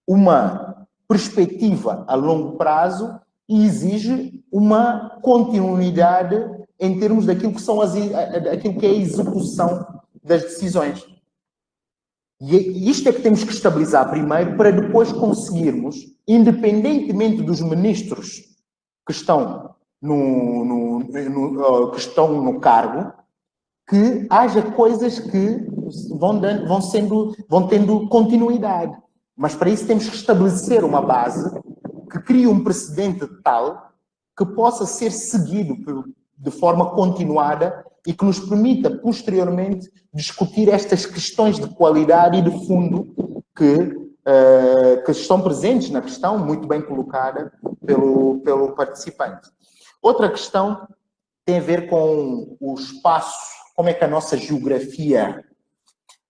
[SPEAKER 1] uma perspectiva a longo prazo e exige uma continuidade em termos daquilo que é a execução das decisões. E isto é que temos que estabilizar primeiro para depois conseguirmos, independentemente dos ministros que estão no cargo, que haja coisas que vão tendo continuidade. Mas para isso temos que estabelecer uma base que crie um precedente tal que possa ser seguido de forma continuada e que nos permita, posteriormente, discutir estas questões de qualidade e de fundo que estão presentes na questão, muito bem colocada pelo participante. Outra questão tem a ver com o espaço, como é que a nossa geografia...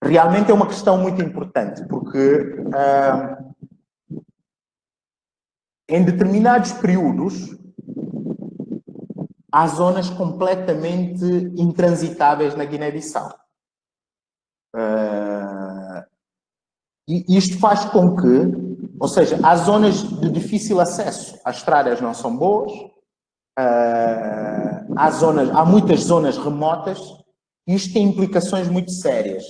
[SPEAKER 1] Realmente é uma questão muito importante, porque em determinados períodos há zonas completamente intransitáveis na Guiné-Bissau. E isto faz com que, ou seja, há zonas de difícil acesso, as estradas não são boas, há muitas zonas remotas, e isto tem implicações muito sérias,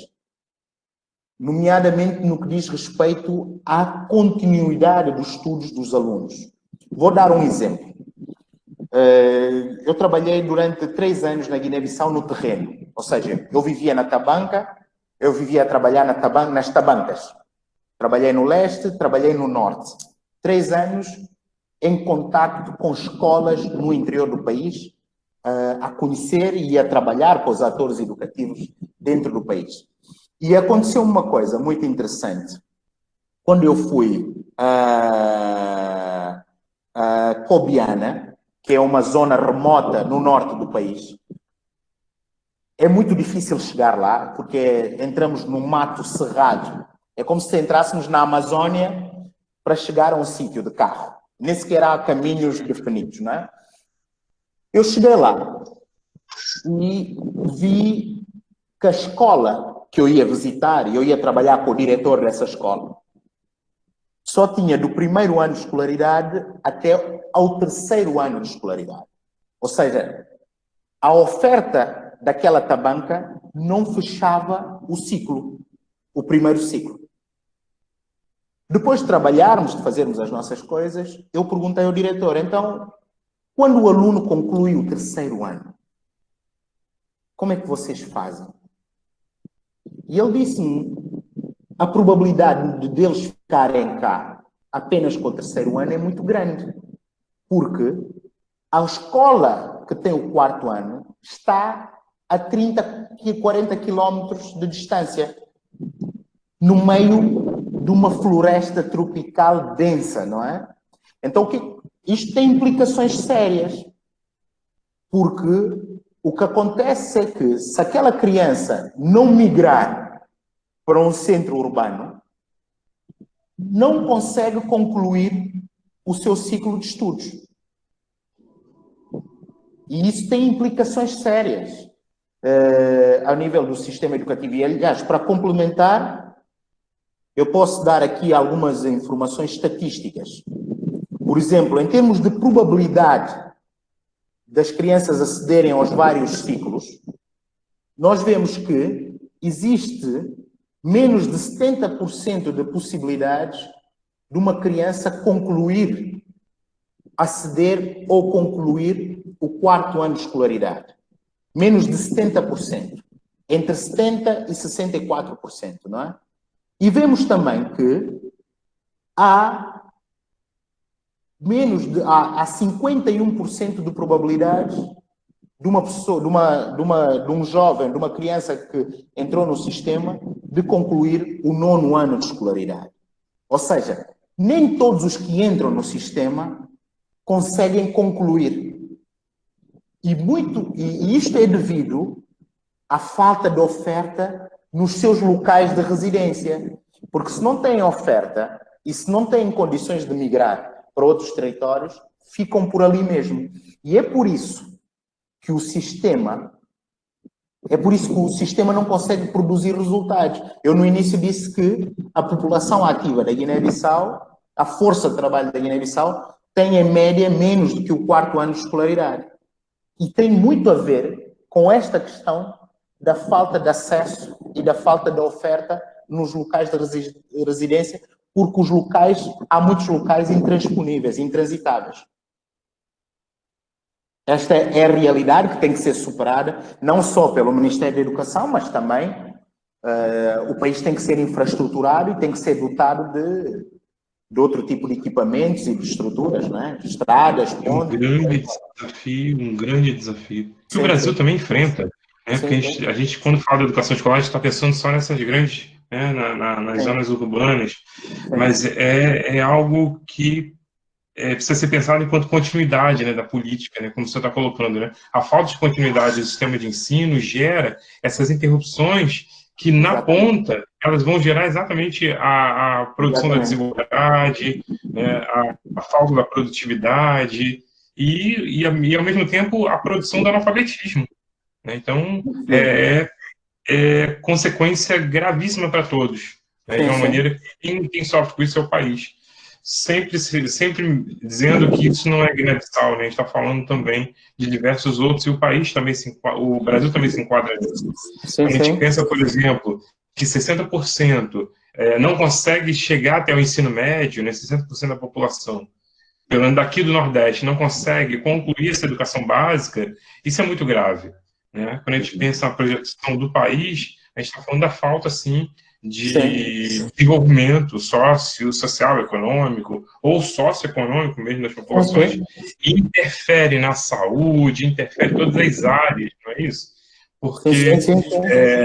[SPEAKER 1] nomeadamente no que diz respeito à continuidade dos estudos dos alunos. Vou dar um exemplo. Eu trabalhei durante 3 anos na Guiné-Bissau no terreno, ou seja, eu vivia na Tabanca, eu vivia a trabalhar nas tabancas. Trabalhei no leste, trabalhei no norte. 3 anos em contacto com escolas no interior do país, a conhecer e a trabalhar com os atores educativos dentro do país. E aconteceu uma coisa muito interessante. Quando eu fui a Cobiana, que é uma zona remota no norte do país, é muito difícil chegar lá, porque entramos num mato cerrado. É como se entrássemos na Amazónia para chegar a um sítio de carro. Nem sequer há caminhos definidos, não é? Eu cheguei lá e vi que a escola que eu ia visitar, e eu ia trabalhar com o diretor dessa escola, só tinha do primeiro ano de escolaridade até ao 3º ano de escolaridade. Ou seja, a oferta daquela tabanca não fechava o ciclo, o primeiro ciclo. Depois de trabalharmos, de fazermos as nossas coisas, eu perguntei ao diretor, então, quando o aluno conclui o 3º ano, como é que vocês fazem? E ele disse-me, a probabilidade deles ficarem cá apenas com o 3º ano é muito grande, porque a escola que tem o 4º ano está a 30 e 40 quilómetros de distância, no meio de uma floresta tropical densa, não é? Então, isto tem implicações sérias, porque o que acontece é que, se aquela criança não migrar para um centro urbano, não consegue concluir o seu ciclo de estudos. E isso tem implicações sérias ao nível do sistema educativo. E, aliás, para complementar, eu posso dar aqui algumas informações estatísticas. Por exemplo, em termos de probabilidade das crianças acederem aos vários ciclos, nós vemos que existe menos de 70% de possibilidades de uma criança concluir, aceder ou concluir o 4º ano de escolaridade. Menos de 70%. Entre 70% e 64%, não é? E vemos também que há 51% de probabilidades de uma pessoa, de um jovem, de uma criança que entrou no sistema, de concluir o 9º ano de escolaridade. Ou seja, nem todos os que entram no sistema conseguem concluir. E isto é devido à falta de oferta nos seus locais de residência. Porque se não têm oferta e se não têm condições de migrar para outros territórios, ficam por ali mesmo. E é por isso que o sistema não consegue produzir resultados. Eu no início disse que a população ativa da Guiné-Bissau, a força de trabalho da Guiné-Bissau, tem em média menos do que o 4º ano de escolaridade. E tem muito a ver com esta questão da falta de acesso e da falta de oferta nos locais de residência, porque há muitos locais intransponíveis, intransitáveis. Esta é a realidade que tem que ser superada, não só pelo Ministério da Educação, mas também o país tem que ser infraestruturado e tem que ser dotado de outro tipo de equipamentos e de estruturas, não é? Estradas, pontes.
[SPEAKER 2] Um grande desafio. Que o Brasil também enfrenta, né? Porque a gente, quando fala de educação escolar, a gente está pensando só nessas grandes, né? nas zonas urbanas, mas é algo que precisa ser pensado enquanto continuidade, né, da política, né, como você está colocando, né? A falta de continuidade do sistema de ensino gera essas interrupções que, na ponta, elas vão gerar exatamente a produção da desigualdade, né, a falta da produtividade e, ao mesmo tempo, a produção do analfabetismo, né? Então, é consequência gravíssima para todos, né, de uma maneira que quem sofre com isso é o país. Sempre dizendo que isso não é Guiné-Bissau, né? A gente está falando também de diversos outros, e o Brasil também se enquadra nisso. A gente pensa, por exemplo, que 60% não consegue chegar até o ensino médio, né? 60% da população, pelo menos daqui do Nordeste, não consegue concluir essa educação básica. Isso é muito grave, né? Quando a gente pensa na projeção do país, a gente está falando da falta, assim, de desenvolvimento social, econômico, ou socioeconômico mesmo das populações, e interfere na saúde, interfere em todas as áreas, não é isso? Porque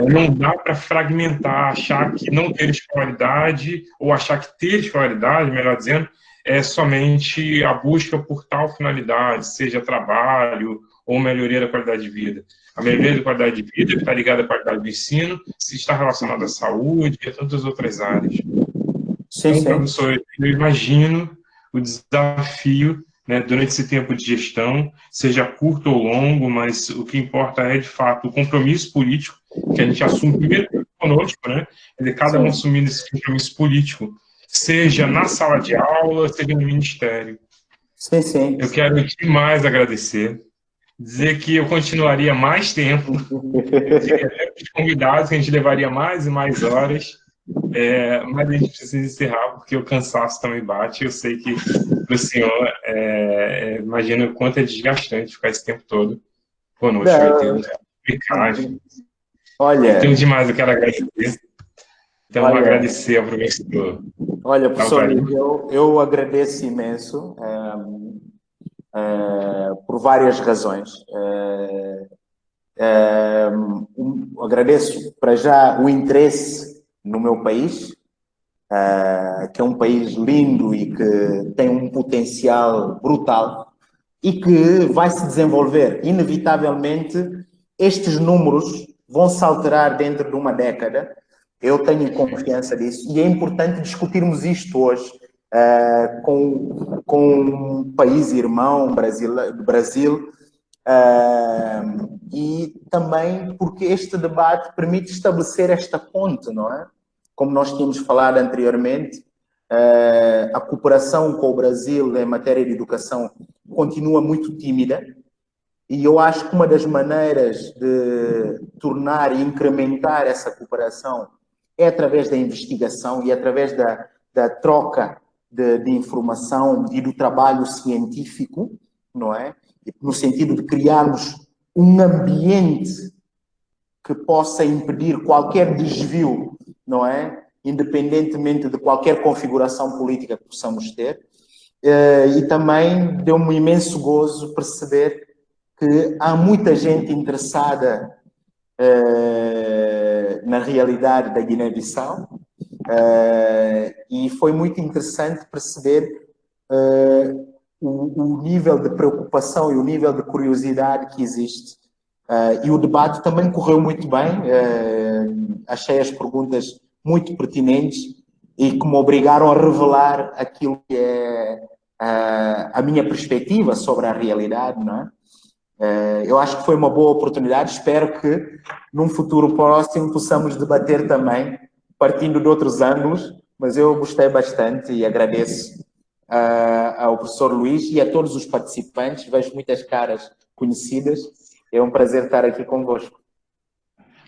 [SPEAKER 2] não dá para fragmentar, achar que não ter escolaridade, ou achar que ter escolaridade, melhor dizendo, é somente a busca por tal finalidade, seja trabalho ou melhoria da qualidade de vida. A melhoria da qualidade de vida está ligada à qualidade do ensino, se está relacionada à saúde e a tantas outras áreas. Então, professor, eu imagino o desafio, né, durante esse tempo de gestão, seja curto ou longo, mas o que importa é, de fato, o compromisso político que a gente assume primeiro conosco, né? Cada um assumindo esse compromisso político, seja na sala de aula, seja no ministério. Eu quero demais agradecer, dizer que eu continuaria mais tempo, os convidados, que a gente levaria mais e mais horas, mas a gente precisa encerrar, porque o cansaço também bate. Eu sei que para o senhor, imagina o quanto é desgastante ficar esse tempo todo conosco. Olha, eu tenho demais, eu quero agradecer. Então, agradecer ao professor.
[SPEAKER 1] Olha, professor, eu agradeço imenso, por várias razões. Agradeço, para já, o interesse no meu país, que é um país lindo e que tem um potencial brutal e que vai se desenvolver. Inevitavelmente, estes números vão se alterar dentro de uma década. Eu tenho confiança disso e é importante discutirmos isto hoje com um país irmão, Brasil, E também porque este debate permite estabelecer esta ponte, não é? Como nós tínhamos falado anteriormente, a cooperação com o Brasil em matéria de educação continua muito tímida, e eu acho que uma das maneiras de tornar e incrementar essa cooperação é através da investigação e através da troca de informação e do trabalho científico, não é? No sentido de criarmos um ambiente que possa impedir qualquer desvio, não é? Independentemente de qualquer configuração política que possamos ter. E também deu-me um imenso gozo perceber que há muita gente interessada na realidade da Guiné-Bissau, e foi muito interessante perceber o nível de preocupação e o nível de curiosidade que existe. E o debate também correu muito bem, achei as perguntas muito pertinentes e que me obrigaram a revelar aquilo que é a minha perspectiva sobre a realidade, não é? Eu acho que foi uma boa oportunidade, espero que num futuro próximo possamos debater também, partindo de outros ângulos, mas eu gostei bastante e agradeço ao professor Luís e a todos os participantes, vejo muitas caras conhecidas, é um prazer estar aqui convosco.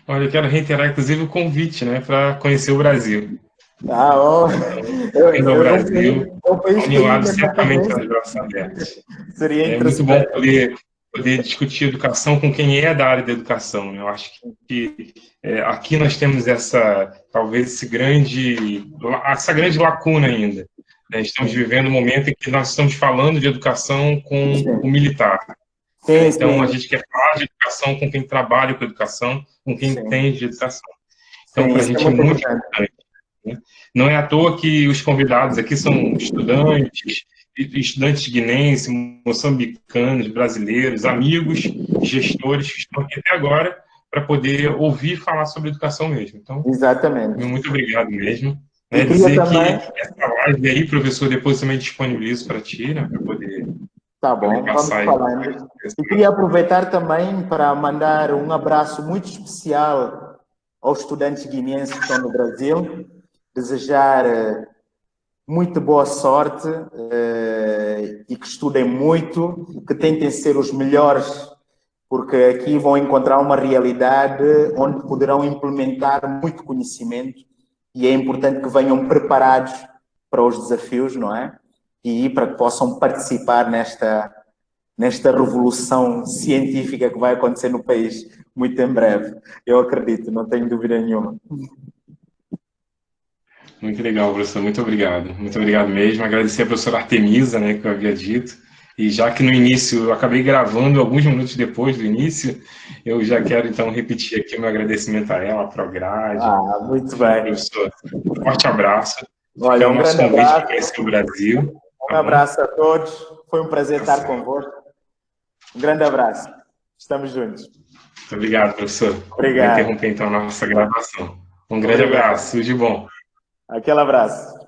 [SPEAKER 2] Olha, eu quero reiterar, inclusive, o convite, né, para conhecer o Brasil.
[SPEAKER 1] Eu
[SPEAKER 2] ao Brasil,
[SPEAKER 1] país
[SPEAKER 2] Unilab certamente está de braços abertos.
[SPEAKER 1] Seria
[SPEAKER 2] é muito bom poder discutir educação com quem é da área da educação. Eu acho que aqui nós temos talvez essa grande lacuna ainda. Estamos vivendo um momento em que nós estamos falando de educação com o militar. Então, a gente quer falar de educação com quem trabalha com educação, com quem entende de educação. Então, para a gente é muito importante. Né? Não é à toa que os convidados aqui são estudantes guinenses, moçambicanos, brasileiros, amigos, gestores que estão aqui até agora para poder ouvir falar sobre educação mesmo. Então,
[SPEAKER 1] exatamente.
[SPEAKER 2] Muito obrigado mesmo. Dizer também que essa live aí, professor, depois também disponibilizo para ti, né, para poder...
[SPEAKER 1] Tá bom, vamos falando. Eu queria aproveitar também para mandar um abraço muito especial aos estudantes guineenses que estão no Brasil, desejar muito boa sorte e que estudem muito, que tentem ser os melhores, porque aqui vão encontrar uma realidade onde poderão implementar muito conhecimento e é importante que venham preparados para os desafios, não é? E para que possam participar nesta revolução científica que vai acontecer no país muito em breve. Eu acredito, não tenho dúvida nenhuma.
[SPEAKER 2] Muito legal, professor. Muito obrigado. Muito obrigado mesmo. Agradecer a professora Artemisa, né, que eu havia dito. E já que no início eu acabei gravando alguns minutos depois do início, eu já quero então repetir aqui o meu agradecimento a ela, a Prograde.
[SPEAKER 1] Muito bem.
[SPEAKER 2] Professor, um forte abraço.
[SPEAKER 1] Olha, um grande abraço. Para
[SPEAKER 2] conhecer o Brasil.
[SPEAKER 1] Um abraço a todos. Foi um prazer estar convosco. Um grande abraço. Estamos juntos.
[SPEAKER 2] Muito obrigado, professor.
[SPEAKER 1] Obrigado.
[SPEAKER 2] Vou interromper então a nossa gravação. Um grande abraço. Tudo de bom.
[SPEAKER 1] Aquele abraço.